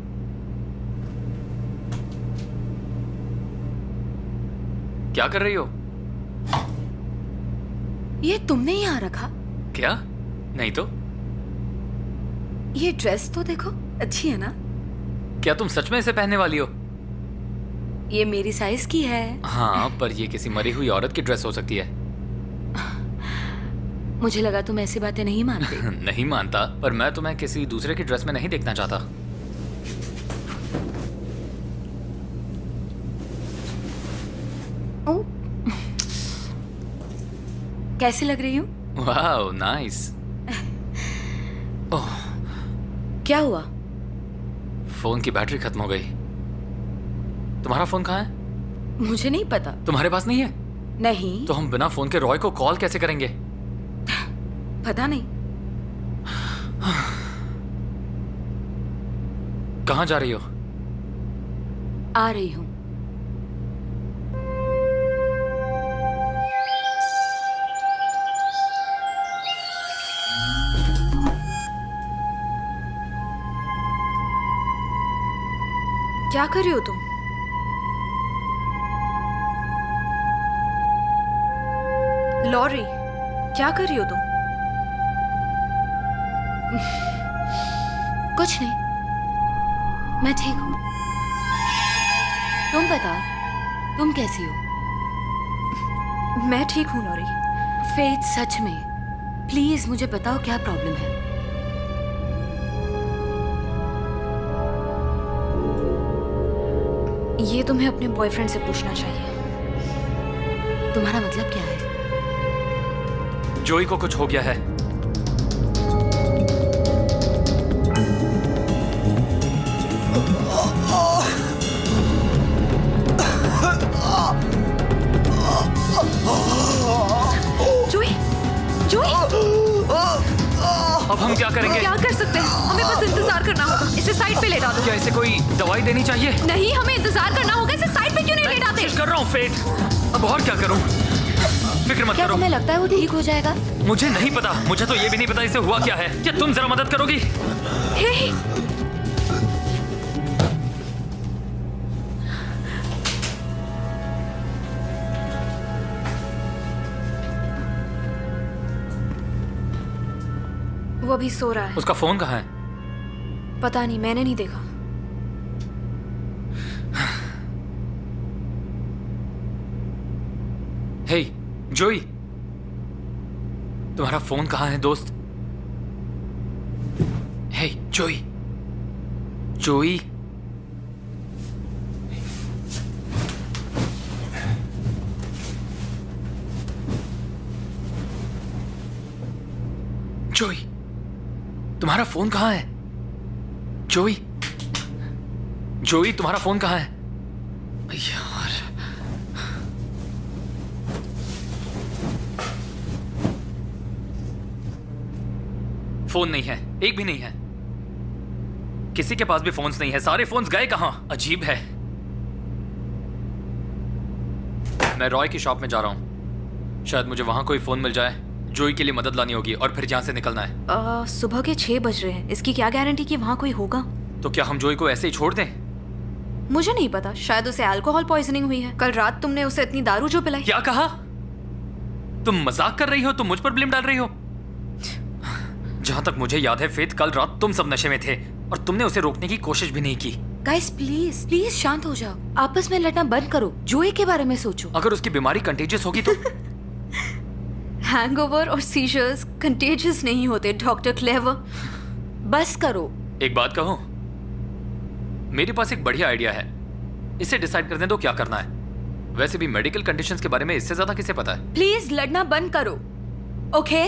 क्या कर रही हो? ये तुमने यहाँ रखा? क्या? नहीं तो। ये ड्रेस तो देखो, अच्छी है ना? क्या तुम सच में इसे पहनने वाली हो? ये मेरी साइज की है। हाँ, पर ये किसी मरी हुई औरत की ड्रेस हो सकती है। मुझे लगा तुम ऐसी बातें नहीं मानते। नहीं मानता, पर मैं तुम्हें किसी दूसरे की ड्रेस में नहीं देखना चाहता। ओ, कैसी लग रही हूँ? वाह, नाइस। ओह, क्या हुआ? फोन की बैटरी खत्म हो गई। तुम्हारा फोन कहाँ है? मुझे नहीं पता। तुम्हारे पास नहीं है? नहीं। तो हम बिना फोन के रॉय को कॉल कैसे करेंगे? पता नहीं। कहाँ जा रही हो? आ रही हूँ। क्या कर रही हो तुम? लॉरी, क्या कर रही हो तुम? कुछ नहीं, मैं ठीक हूँ। तुम बताओ, तुम कैसी हो? मैं ठीक हूँ लॉरी। फेथ, सच में प्लीज मुझे बताओ क्या प्रॉब्लम है। ये तुम्हें अपने बॉयफ्रेंड से पूछना चाहिए। तुम्हारा मतलब क्या है? जोई को कुछ हो गया है। जोई, जोई, अब हम क्या करेंगे? क्या कर सकते हैं? हमें बस इंतजार करना होगा। इसे साइड पे लेटा दो। क्या इसे कोई दवाई देनी चाहिए? नहीं, हमें इंतजार करना होगा। इसे साइड पे क्यों नहीं लेटाते? कोशिश कर रहा हूँ फेथ। अब और क्या करूँ? फिक्र मत क्या करो। तुम्हें लगता है वो ठीक हो जाएगा? मुझे नहीं पता। मुझे तो ये भी नहीं पता इसे हुआ क्या है। क्या तुम जरा मदद करोगी? हे, वो अभी सो रहा है। उसका फोन कहाँ है? पता नहीं, मैंने नहीं देखा। हे जोई, तुम्हारा फोन कहाँ है दोस्त? हे जोई, जोई, जोई, तुम्हारा फोन कहाँ है? जोई, जोई, तुम्हारा फोन कहाँ है? यार, फोन नहीं है, एक भी नहीं है। किसी के पास भी फोन्स नहीं है। सारे फोन्स गए कहां? अजीब है। मैं रॉय की शॉप में जा रहा हूं। शायद मुझे वहां कोई फोन मिल जाए। जोई के लिए मदद लानी होगी और फिर यहां से निकलना है। सुबह के 6 बज रहे हैं। इसकी क्या गारंटी कि वहाँ कोई होगा? तो क्या हम जोई को ऐसे ही छोड़ दें? मुझे नहीं पता, शायद उसे अल्कोहल पॉइजनिंग हुई है। कल रात तुमने उसे इतनी दारू जो पिलाई। क्या कहा? तुम मजाक कर रही हो? तुम मुझ पर ब्लेम डाल रही हो? जहां तक मुझे याद है फेथ, कल रात तुम सब नशे में थे और तुमने उसे रोकने की कोशिश भी नहीं की। गाइस प्लीज प्लीज शांत हो जाओ। आपस में लड़ना बंद करो। जोई के बारे में सोचो। अगर उसकी बीमारी कंटेजियस होगी तो? हैंगओवर और सीजर्स कंटेजियस नहीं होते डॉक्टर क्लेवर। बस करो। एक बात कहो, मेरे पास एक बढ़िया आइडिया है। इसे डिसाइड करने दो क्या करना है। वैसे भी मेडिकल कंडीशंस के बारे में इससे ज्यादा किसे पता है? प्लीज लड़ना बंद करो। ओके,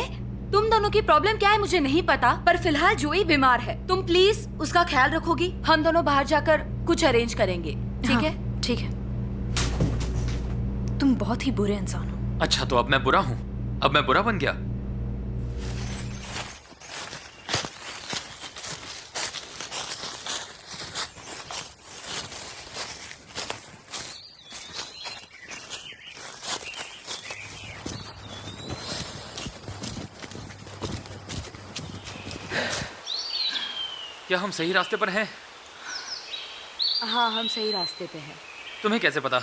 तुम दोनों की प्रॉब्लम क्या है मुझे नहीं पता, पर फिलहाल जोई बीमार है। तुम प्लीज उसका ख्याल रखोगी। हम दोनों बाहर जाकर कुछ अरेंज करेंगे, ठीक है? ठीक है। तुम बहुत ही बुरे इंसान हो। अच्छा, तो अब मैं बुरा हूं? अब मैं बुरा बन गया? क्या हम सही रास्ते पर हैं? हाँ, हम सही रास्ते पे हैं। तुम्हें कैसे पता?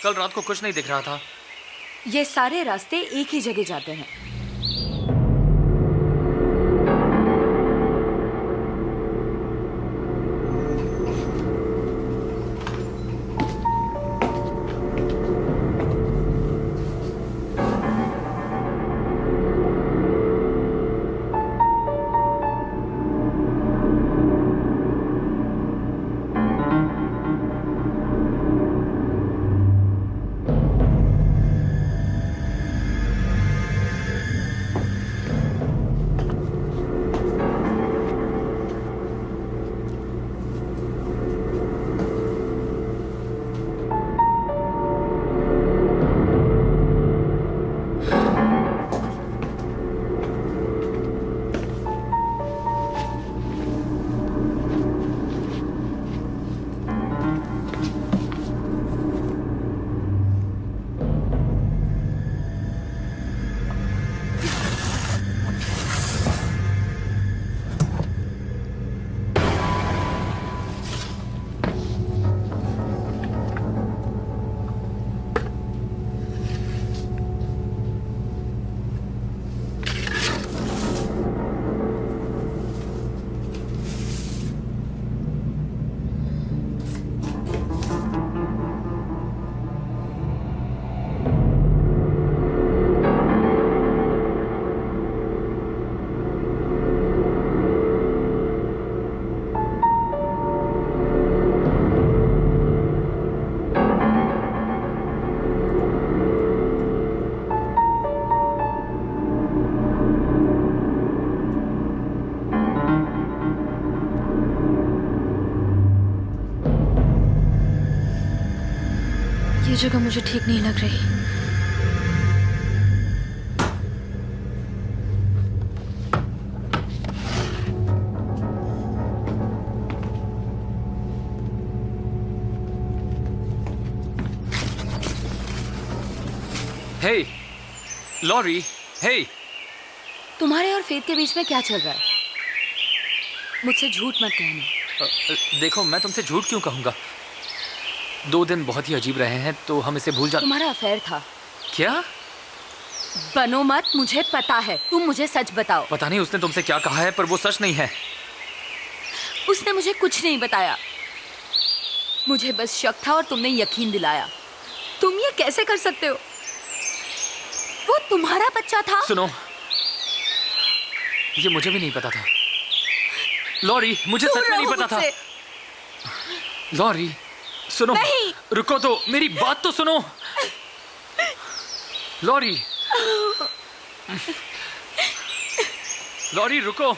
कल रात को कुछ नहीं दिख रहा था। ये सारे रास्ते एक ही जगह जाते हैं। जगह मुझे ठीक नहीं लग रही। हे लॉरी, हे तुम्हारे और फेथ के बीच में क्या चल रहा है? मुझसे झूठ मत कहना। देखो मैं तुमसे झूठ क्यों कहूंगा? 2 दिन बहुत ही अजीब रहे हैं तो हम इसे भूल जा। तुम्हारा अफेयर था। क्या? बनो मत, मुझे पता है। तुम मुझे सच बताओ। पता नहीं उसने तुमसे क्या कहा है पर वो सच नहीं है। उसने मुझे कुछ नहीं बताया। मुझे बस शक था और तुमने यकीन दिलाया। तुम ये कैसे कर सकते हो? वो तुम्हारा बच्चा था। सुनो, ये मुझे भी नहीं पता था लॉरी, मुझे सच में नहीं पता था। लॉरी सुनो, नहीं। रुको तो, मेरी बात तो सुनो। लॉरी, लॉरी रुको।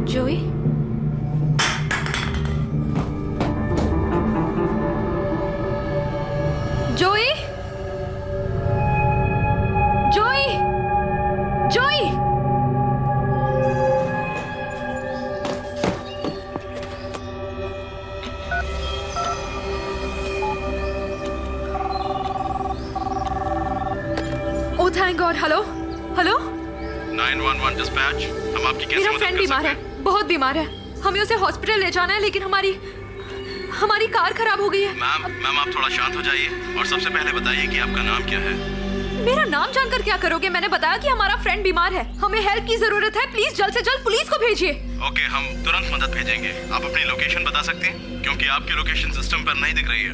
जोई, Joey, Joey, Joey. Oh thank God. Hello hello, 911 dispatch, हम आपकी कैसे मेरा मदद फ्रेंड कर बीमार सकते है, हैं? बहुत बीमार है। हमें उसे हॉस्पिटल ले जाना है लेकिन हमारी कार खराब हो गई है। मैम आप थोड़ा शांत हो जाइए और सबसे पहले बताइए कि आपका नाम क्या है? मेरा नाम जानकर क्या करोगे? मैंने बताया कि हमारा फ्रेंड बीमार है, हमें हेल्प की जरूरत है। प्लीज जल्द से जल्द पुलिस को भेजिए। ओके, हम तुरंत मदद भेजेंगे। आप अपनी लोकेशन बता सकते हैं क्योंकि आपकी लोकेशन सिस्टम पर नहीं दिख रही है।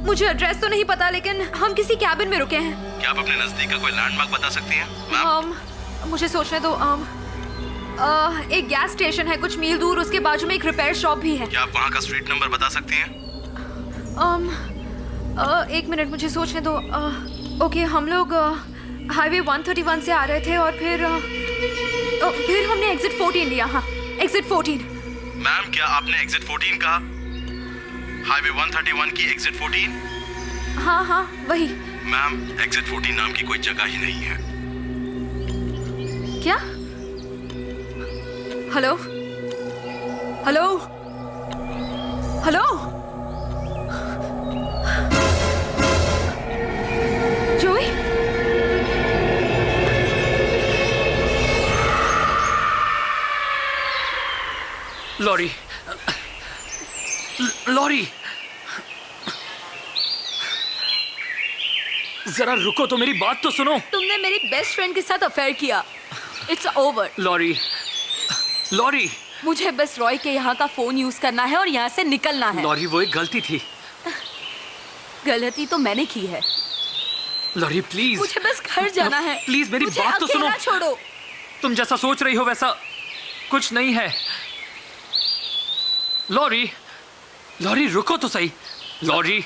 मुझे एड्रेस तो नहीं पता लेकिन हम किसी कैबिन में रुके हैं। क्या आप अपने नजदीक का कोई लैंडमार्क बता सकती हैं मैम? मुझे सोचने दो। एक गैस स्टेशन है कुछ मील दूर, उसके बाजू में एक रिपेयर शॉप भी है। क्या आप वहाँ का स्ट्रीट नंबर बता सकती हैं? एक मिनट मुझे सोचने दो। ओके, हम लोग हाईवे 131 से आ रहे थे और फिर हमने एग्जिट 14 लिया। हाँ, एग्जिट 14। मैम क्या आपने एग्जिट 14 कहा? हाईवे 131 की एग्जिट 14? हाँ हाँ वही। मैम एग्जिट 14 नाम की कोई जगह ही नहीं है। क्या? हेलो हेलो हेलो, जोई, लॉरी, लॉरी, जरा रुको तो, मेरी बात तो सुनो। तुमने मेरी बेस्ट फ्रेंड के साथ अफेयर किया। It's over. लॉरी, लॉरी, मुझे बस रॉय के यहाँ का फोन यूज करना है और यहाँ से निकलना है। लॉरी, वो एक गलती थी। गलती तो मैंने की है। लॉरी प्लीज, मुझे बस घर जाना है। प्लीज मेरी मुझे बात तो सुनो। अकेला छोड़ो। तुम जैसा सोच रही हो वैसा कुछ नहीं है। लॉरी, लॉरी रुको तो सही। लॉरी,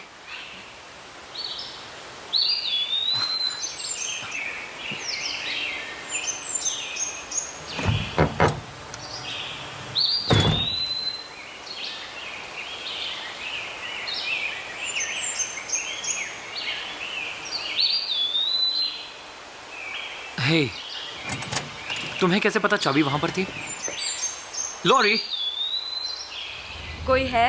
हे, तुम्हें कैसे पता चाबी वहां पर थी? लॉरी, कोई है?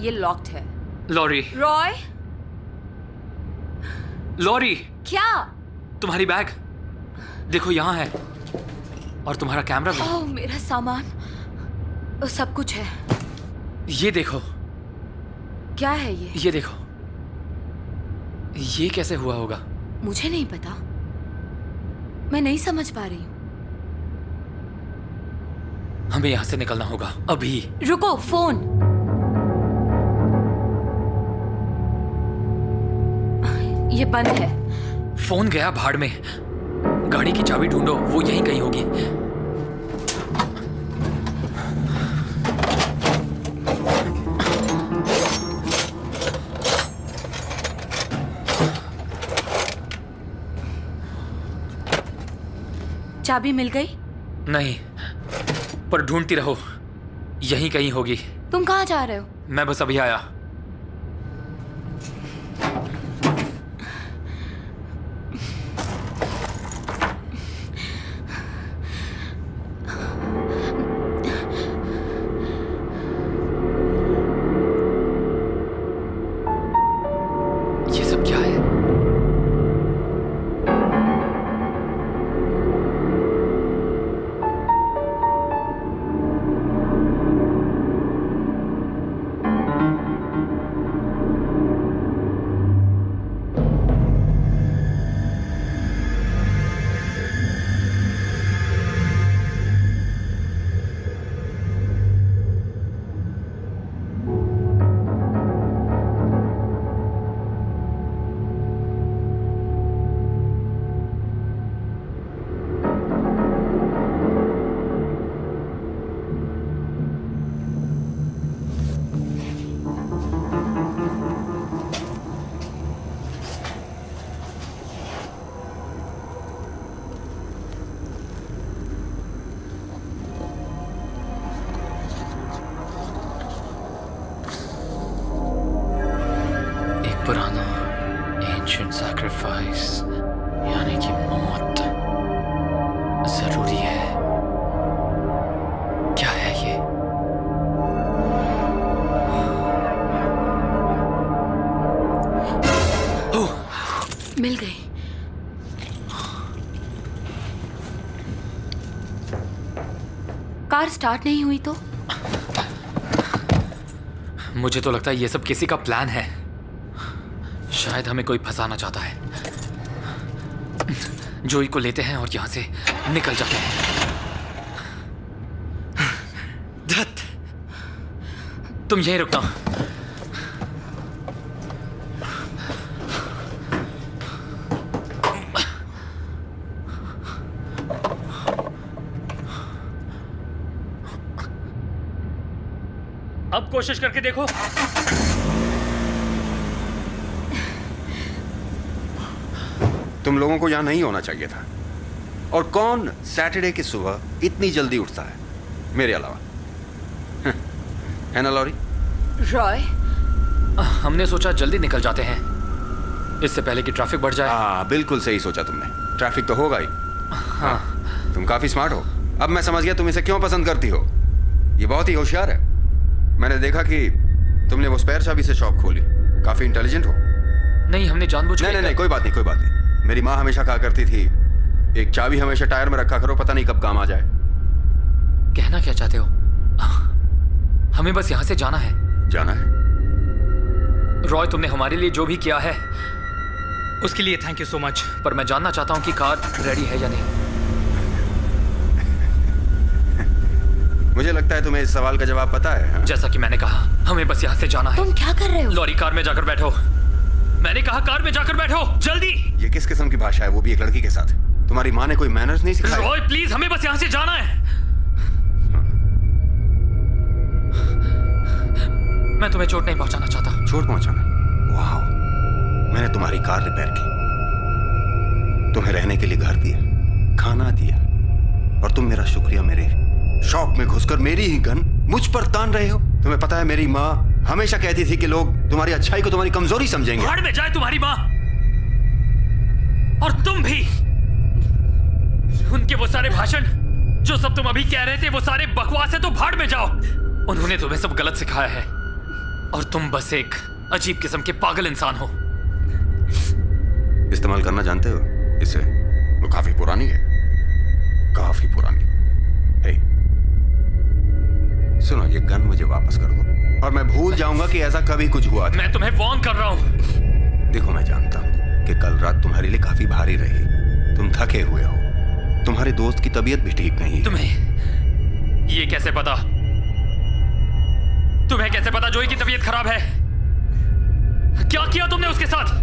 ये लॉक्ड है। लॉरी, रॉय, लॉरी, क्या? तुम्हारी बैग देखो यहाँ है, और तुम्हारा कैमरा भी। ओह, मेरा सामान, वो सब कुछ है। ये देखो। क्या है ये? ये देखो। ये कैसे हुआ होगा? मुझे नहीं पता, मैं नहीं समझ पा रही हूँ। हमें यहाँ से निकलना होगा अभी। रुको, फोन। ये बंद है। फोन गया भाड़ में। गाड़ी की चाबी ढूंढो, वो यहीं कहीं होगी। चाबी मिल गई? नहीं, पर ढूंढती रहो, यहीं कहीं होगी। तुम कहाँ जा रहे हो? मैं बस अभी आया। ये सब क्या है? पुराना एंशिएंट सैक्रिफाइस, यानी कि मौत जरूरी है। क्या है ये? ओह, मिल गई। कार स्टार्ट नहीं हुई तो? मुझे तो लगता है ये सब किसी का प्लान है। शायद हमें कोई फंसाना चाहता है। जोई को लेते हैं और यहां से निकल जाते हैं। धत, तुम यहीं रुकना। अब कोशिश करके देखो। तुम लोगों को यहाँ नहीं होना चाहिए था। और कौन सैटरडे की सुबह इतनी जल्दी उठता है मेरे अलावा? है ना लॉरी? रॉय, हमने सोचा जल्दी निकल जाते हैं, इससे पहले कि ट्रैफिक बढ़ जाए। हाँ, बिल्कुल सही सोचा तुमने। ट्रैफिक तो होगा ही। हाँ, तुम काफी स्मार्ट हो। अब मैं समझ गया तुम इसे क्यों पसंद करती हो। ये बहुत ही होशियार है। मैंने देखा कि तुमने वो स्पेयर चाबी से शॉप खोली। काफी इंटेलिजेंट हो। नहीं, हमने जानबूझ के। नहीं, कोई बात नहीं, कोई बात नहीं। मेरी माँ हमेशा कहा करती थी, एक चाबी हमेशा टायर में रखा करो, पता नहीं कब काम आ जाए। कहना क्या चाहते हो? हमें बस यहाँ से जाना है। जाना है? रॉय, तुमने हमारे लिए जो भी किया है उसके लिए थैंक यू सो मच। पर मैं जानना चाहता हूँ कि कार रेडी है या नहीं। मुझे लगता है तुम्हें इस सवाल का जवाब पता है, हाँ? जैसा कि मैंने कहा, हमें बस यहाँ से जाना है। तुम क्या कर रहे हो? लॉरी, कार में जाकर बैठो। मैंने कहा कार में जाकर बैठो, जल्दी। ये किस किस्म की भाषा है, वो भी एक लड़की के साथ? तुम्हारी माँ ने कोई मैनर्स नहीं सिखाए? रॉय प्लीज, हमें बस यहाँ से जाना है। मैं तुम्हें चोट नहीं पहुंचाना चाहता। चोट पहुंचाना? वाह, मैंने तुम्हारी कार रिपेयर की, तुम्हें रहने के लिए घर दिया, खाना दिया, और तुम मेरा शुक्रिया मेरे शॉप में घुसकर मेरी ही गन मुझ पर तान रहे हो। तुम्हें पता है मेरी माँ हमेशा कहती थी कि लोग तुम्हारी अच्छाई को तुम्हारी कमजोरी समझेंगे। भाड़ में जाए तुम्हारी माँ, और तुम भी। उनके वो सारे भाषण जो सब तुम अभी कह रहे थे वो सारे बकवास है, तो भाड़ में जाओ। उन्होंने तुम्हें सब गलत सिखाया है और तुम बस एक अजीब किस्म के पागल इंसान हो। इस्तेमाल करना जानते हो इसे? वो काफी पुरानी है, काफी पुरानी। हे, सुनो, ये गन मुझे वापस कर दो और मैं भूल जाऊंगा कि ऐसा कभी कुछ हुआ था। मैं तुम्हें वार्न कर रहा हूं। देखो, मैं जानता हूं कि कल रात तुम्हारे लिए काफी भारी रही, तुम थके हुए हो, तुम्हारे दोस्त की तबीयत भी ठीक नहीं है। तुम्हें ये कैसे पता? तुम्हें कैसे पता जोई की तबीयत खराब है? क्या किया तुमने उसके साथ?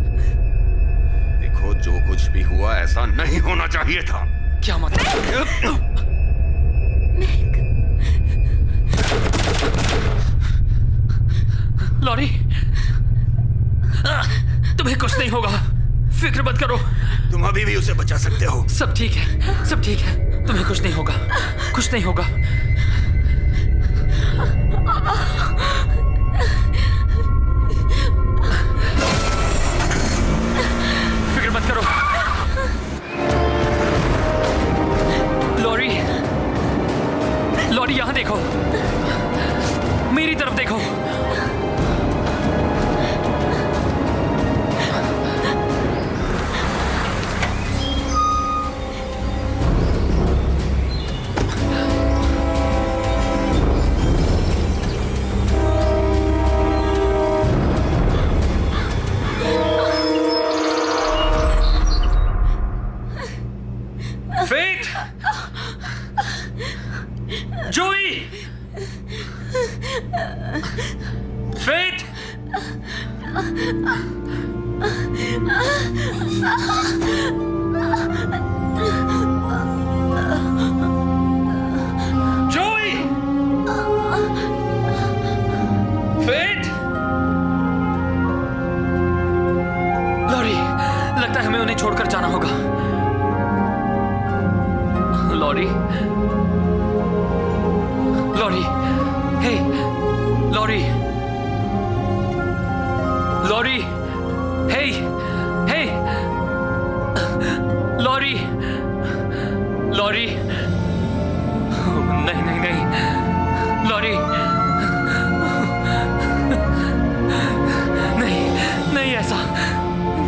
देखो, जो कुछ भी हुआ ऐसा नहीं होना चाहिए था। क्या मतलब? लॉरी, तुम्हें कुछ नहीं होगा, फिक्र मत करो। तुम अभी भी उसे बचा सकते हो। सब ठीक है, सब ठीक है, तुम्हें कुछ नहीं होगा, कुछ नहीं होगा। फिक्र मत करो। लॉरी, लॉरी यहां देखो, मेरी तरफ देखो। Fate! Joey! Fate! Joey! Fate! Laurie, लगता है हमें उन्हें छोड़कर जाना होगा। Laurie, Laurie, hey, Laurie, Laurie, hey, hey, Laurie, Laurie, नहीं नहीं नहीं, लॉरी, नहीं नहीं, ऐसा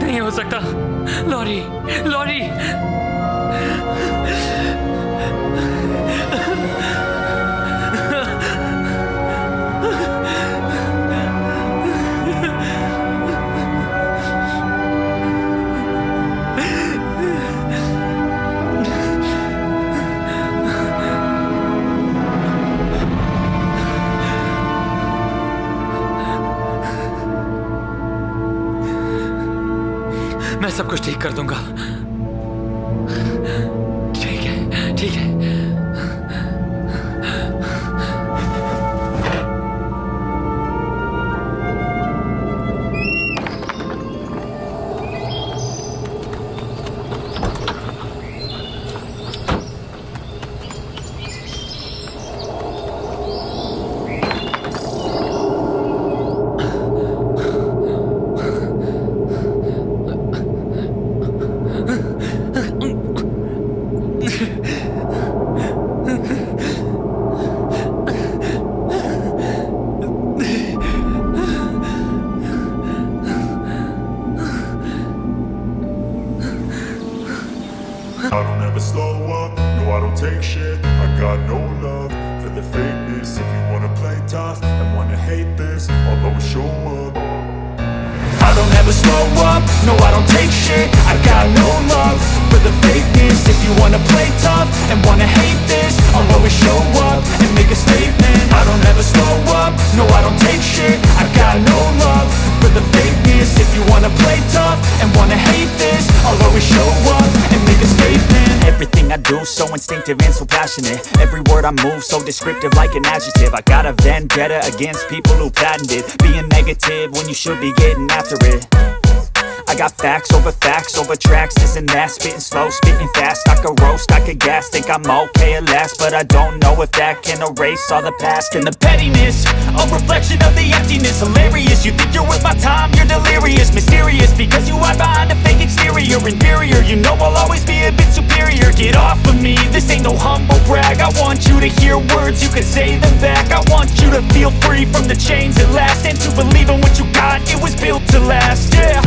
नहीं हो सकता। लॉरी, लॉरी, मैं सब कुछ ठीक कर दूंगा। ठीक है, ठीक है। I don't ever slow up, no I don't take shit. I got no love for the fakeness. If you wanna play tough and wanna hate this, I'll always show up. never slow up, no I don't take shit. I got no love for the fakeness. If you wanna play tough and wanna hate this, I'll always show up and make a statement. I don't ever slow up, no I don't take shit. I got no love for the fakeness. If you wanna play tough and wanna hate this, I'll always show up and make a statement. Everything I do so instinctive and so passionate. Every word I move so descriptive like an adjective. I got a vendetta against people who patented being negative when you should be getting after it. I got facts over tracks, this and that. Spitting slow, spitting fast, I could roast, I could gas. Think I'm okay at last, but I don't know if that can erase all the past. And the pettiness, a reflection of the emptiness. Hilarious, you think you're worth my time, you're delirious. Mysterious, because you hide behind a fake exterior. Inferior, you know I'll always be a bit superior. Get off of me, this ain't no humble brag. I want you to hear words, you can say them back. I want you to feel free from the chains at last, and to believe in what you got, it was built to last, yeah.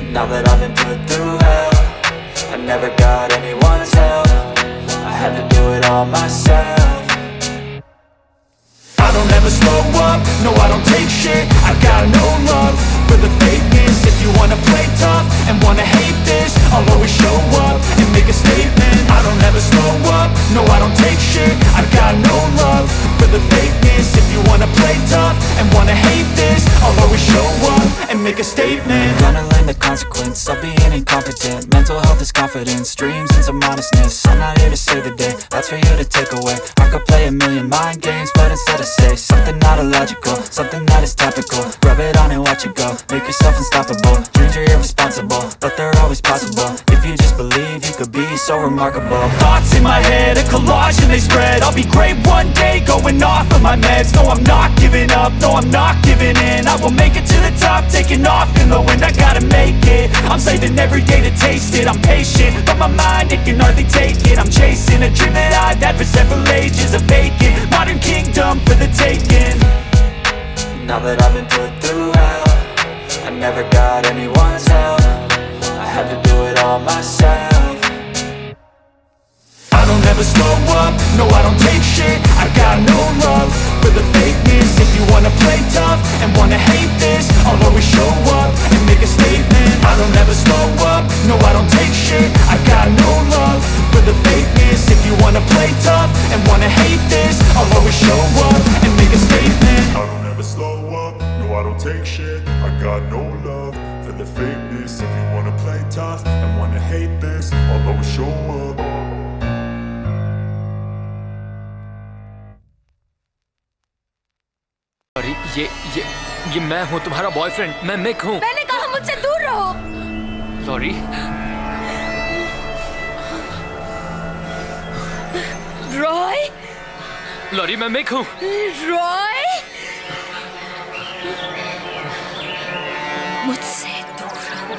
Now that I've been put through hell, I never got anyone's help. I had to do it all myself. I don't ever slow up, no I don't take shit. I got no love for the fakeness. If you wanna play tough and wanna hate this, I'll always show up and make a statement. I don't ever slow up, no I don't take shit. I got no love for the fakeness. If you wanna play tough and wanna hate this, I'll always show up and make a statement. Gonna learn the consequence of being incompetent. Mental health is confidence, dreams and some honestness. I'm not here to save the day, that's for you to take away. I could play a million mind games, but instead I say something not illogical, something that is topical. Rub it on and watch it go, make yourself unstoppable. Dreams are irresponsible, but they're always possible. If you just believe, you could be so remarkable. Thoughts in my head, a collage and they spread. I'll be great one day, going off of my meds. No, I'm not giving up, no, I'm not giving in. I will make it to the top, taking off in the wind. I gotta make it, I'm saving every day to taste it. I'm patient, but my mind, it can hardly take it. I'm chasing a dream that I've had for several ages. A vacant, modern kingdom for the taking. Now that I've been put through hell, I never got anyone's help. I had to do it all myself. I don't ever slow up, no I don't take shit. I got no love for the fakeness. If you wanna play tough and wanna hate this, I'll always show up and make a statement. I don't ever slow up, no I don't take shit. I got no love for the fakeness. If you wanna play tough and wanna hate this, I'll always show up and make a statement. I don't ever slow up, no I don't take shit. I got no love for the fakeness. If you wanna play tough and wanna hate this, I'll always show up. अरे ये मैं हूँ तुम्हारा boyfriend, मैं Mick हूँ। मैंने कहा मुझसे दूर रहो। लॉरी, रॉय, लॉरी मैं मिक हूँ। रॉय, मुझसे दूर रहो।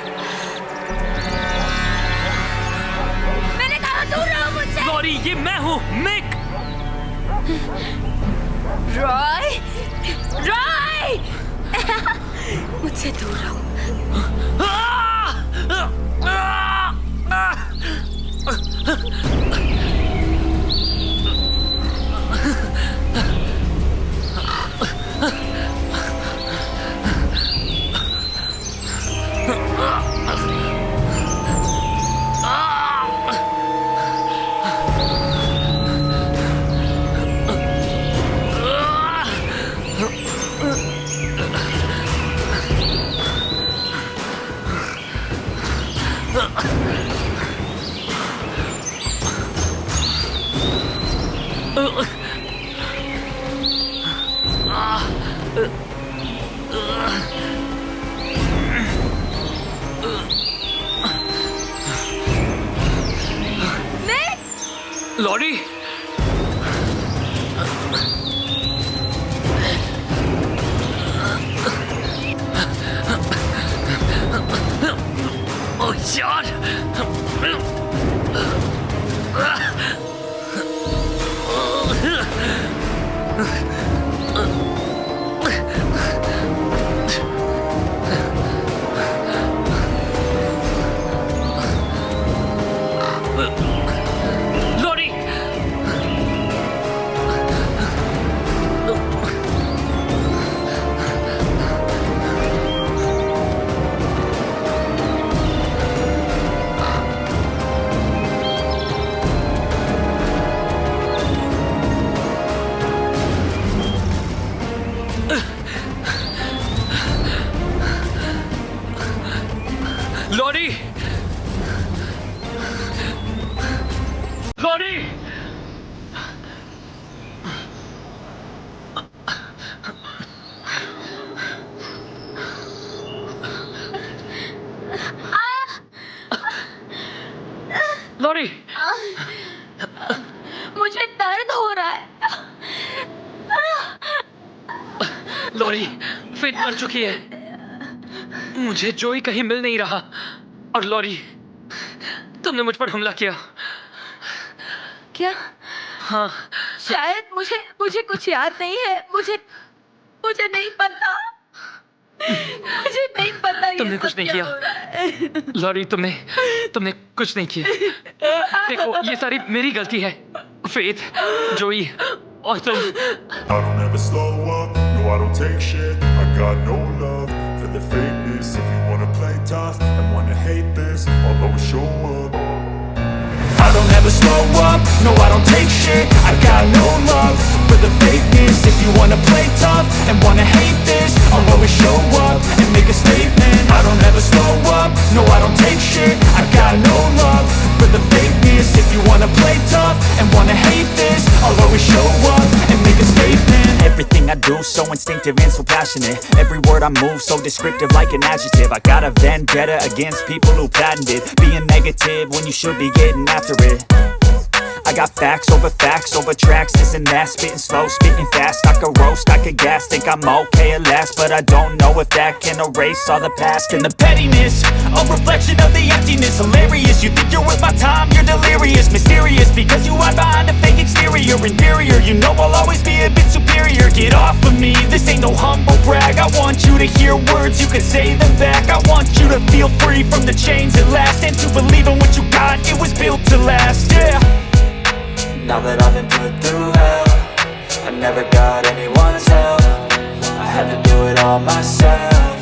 मैंने कहा दूर रहो मुझसे। लॉरी ये मैं हूँ, मिक। रॉय, रॉय, मुझसे दूर रहो। लॉरी, ओह यार, लॉरी, लॉरी, लॉरी, मुझे दर्द हो रहा है। लॉरी फिट कर चुकी है। मुझे जोई कहीं मिल नहीं रहा। और लॉरी, तुमने मुझ पर हमला किया। क्या? हाँ, शायद मुझे कुछ याद नहीं है। मुझे नहीं पता। मुझे नहीं पता ये तुमने सब कुछ नहीं क्या किया। हो रहा है। लॉरी, तुमने कुछ नहीं किया। देखो, ये सारी मेरी गलती है। फेथ, जोई और तुम। I don't ever slow up, no I don't take shit. I got no love for the fakeness. If you wanna play tough and wanna hate this, I'll always show up. I don't ever slow up, no I don't take shit. I got no love for the fakeness. If you wanna play tough and wanna hate this, I'll always show up and make a statement. I don't ever slow up, no I don't take shit. I got no love for the fakeness. If you wanna play tough and wanna hate this, I'll always show up and make a statement. Everything I do so instinctive and so passionate. Every word I move so descriptive like an adjective. I got a vendetta against people who patented being negative when you should be getting after it. I got facts over tracks, this and that. Spitting slow, spitting fast. I could roast, I could gas. Think I'm okay at last, but I don't know if that can erase all the past. And the pettiness, a reflection of the emptiness. Hilarious, you think you're worth my time, you're delirious. Mysterious, because you hide behind a fake exterior. Inferior, you know I'll always be a bit superior. Get off of me, this ain't no humble brag. I want you to hear words, you can say them back. I want you to feel free from the chains at last, and to believe in what you got, it was built to last, yeah. Now that I've been put through hell, I never got anyone's help. I had to do it all myself.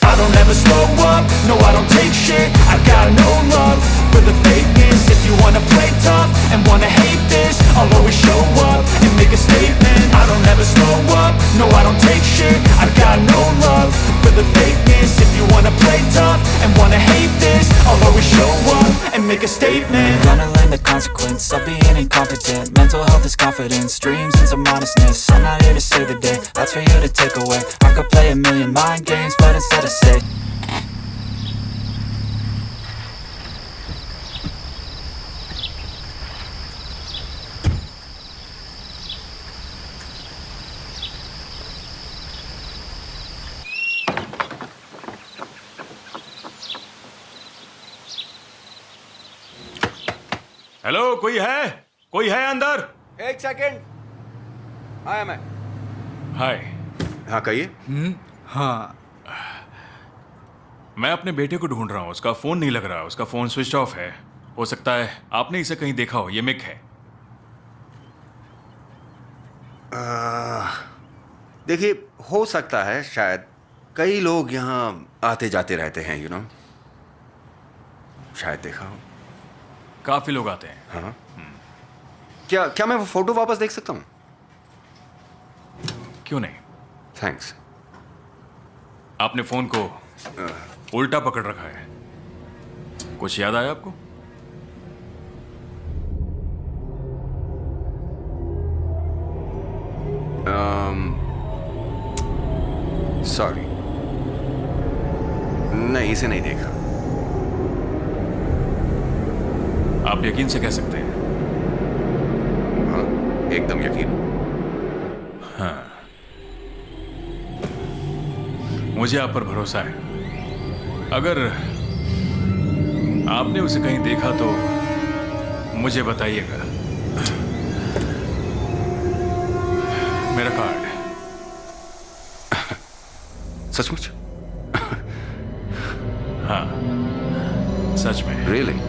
I don't ever slow up, no I don't take shit. I got no love for the fakeness. If you wanna play tough and wanna hate this, I'll always show up and make a statement. I don't ever slow up, no I don't take shit. I got no love for the fakeness. If you wanna play tough and wanna hate this, I'll always show up and make a statement. Gonna learn the consequence of being incompetent. Mental health is confidence, dreams and some honestness. I'm not here to save the day, that's for you to take away. I could play a million mind games, but instead I say hello, कोई है अंदर? एक second, आया मैं। हाय। हाँ कहिए। हाँ, मैं अपने बेटे को ढूंढ रहा हूँ। उसका फोन नहीं लग रहा, उसका फोन स्विच ऑफ है। हो सकता है आपने इसे कहीं देखा हो। ये मिक है। देखिए, हो सकता है, शायद कई लोग यहाँ आते जाते रहते हैं, यू नो, शायद देखा हो। काफी लोग आते हैं। हाँ। क्या मैं वो फोटो वापस देख सकता हूँ? क्यों नहीं? थैंक्स। आपने फोन को उल्टा पकड़ रखा है। कुछ याद आया आपको? सॉरी, नहीं, इसे नहीं देखा। आप यकीन से कह सकते हैं? हाँ, एकदम यकीन। हाँ, मुझे आप पर भरोसा है। अगर आपने उसे कहीं देखा तो मुझे बताइएगा। मेरा कार्ड। सचमुच? हाँ, सच में। रियली?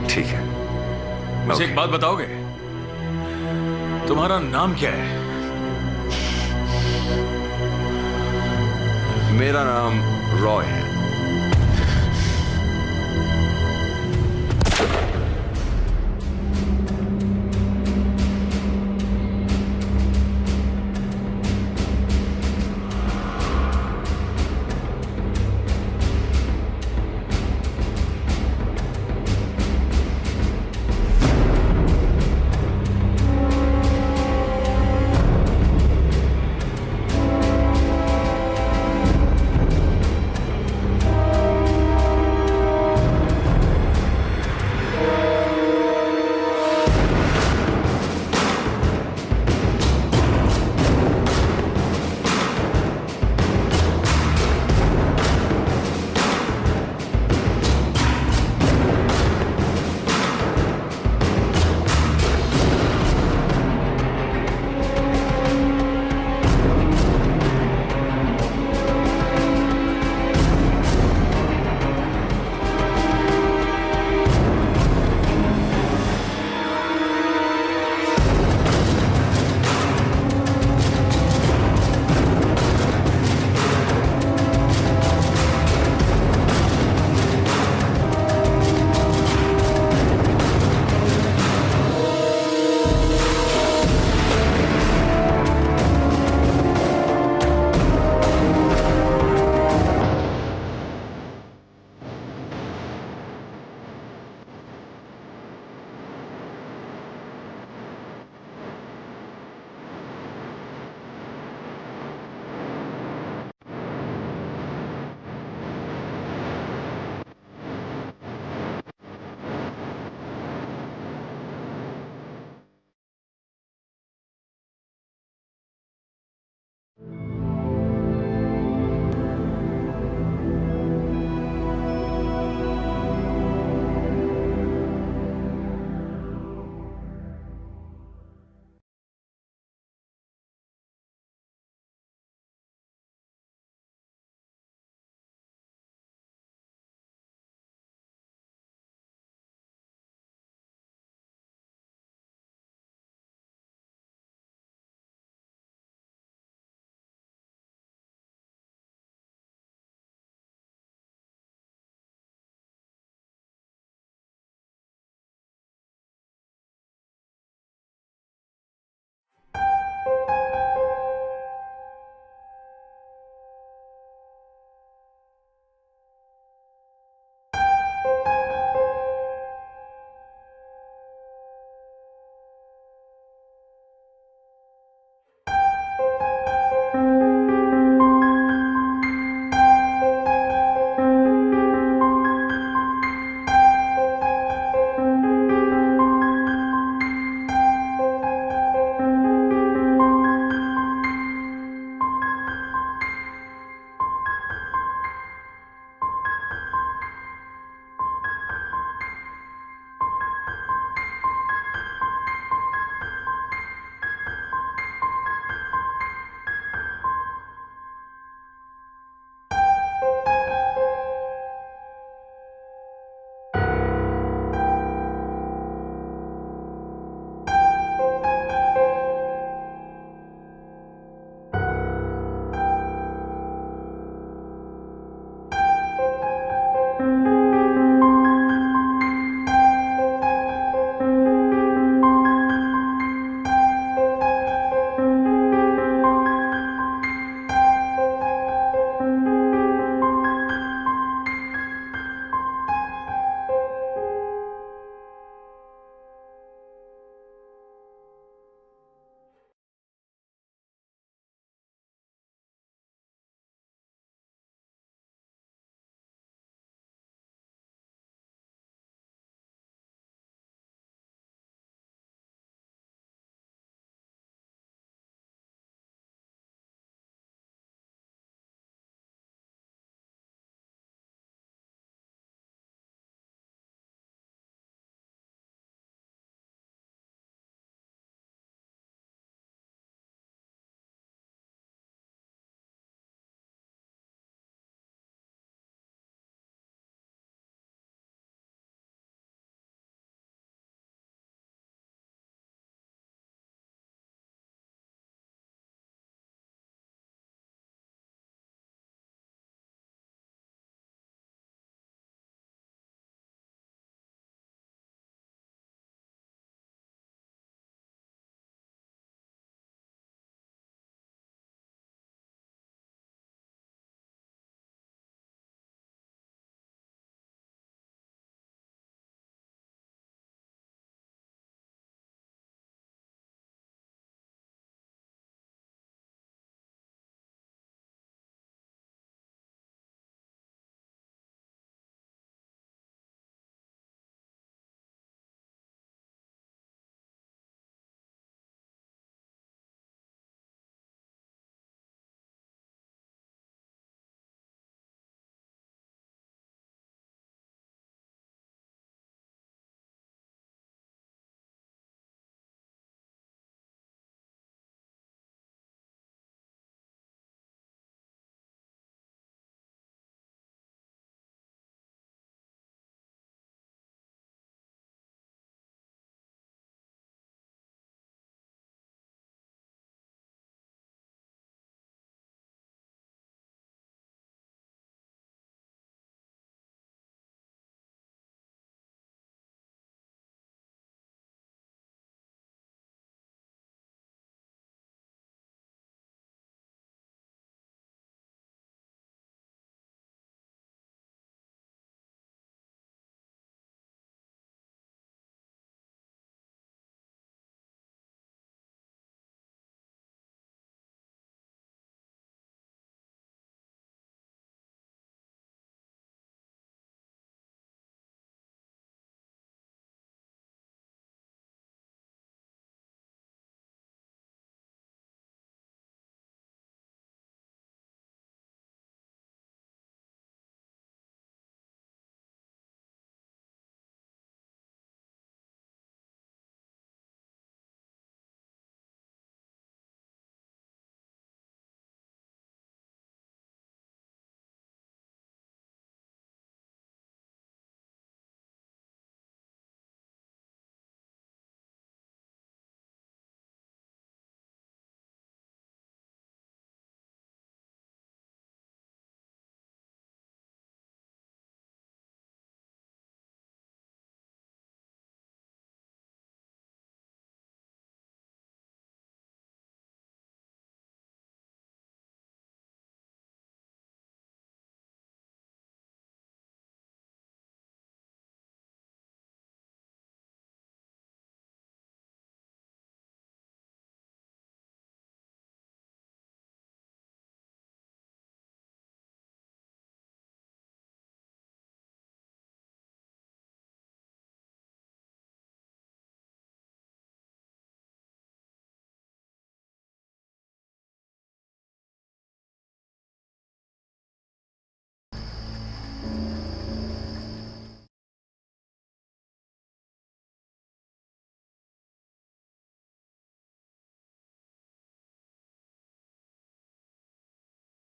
ठीक है। मुझे एक बात बताओगे? तुम्हारा नाम क्या है? मेरा नाम रॉय है।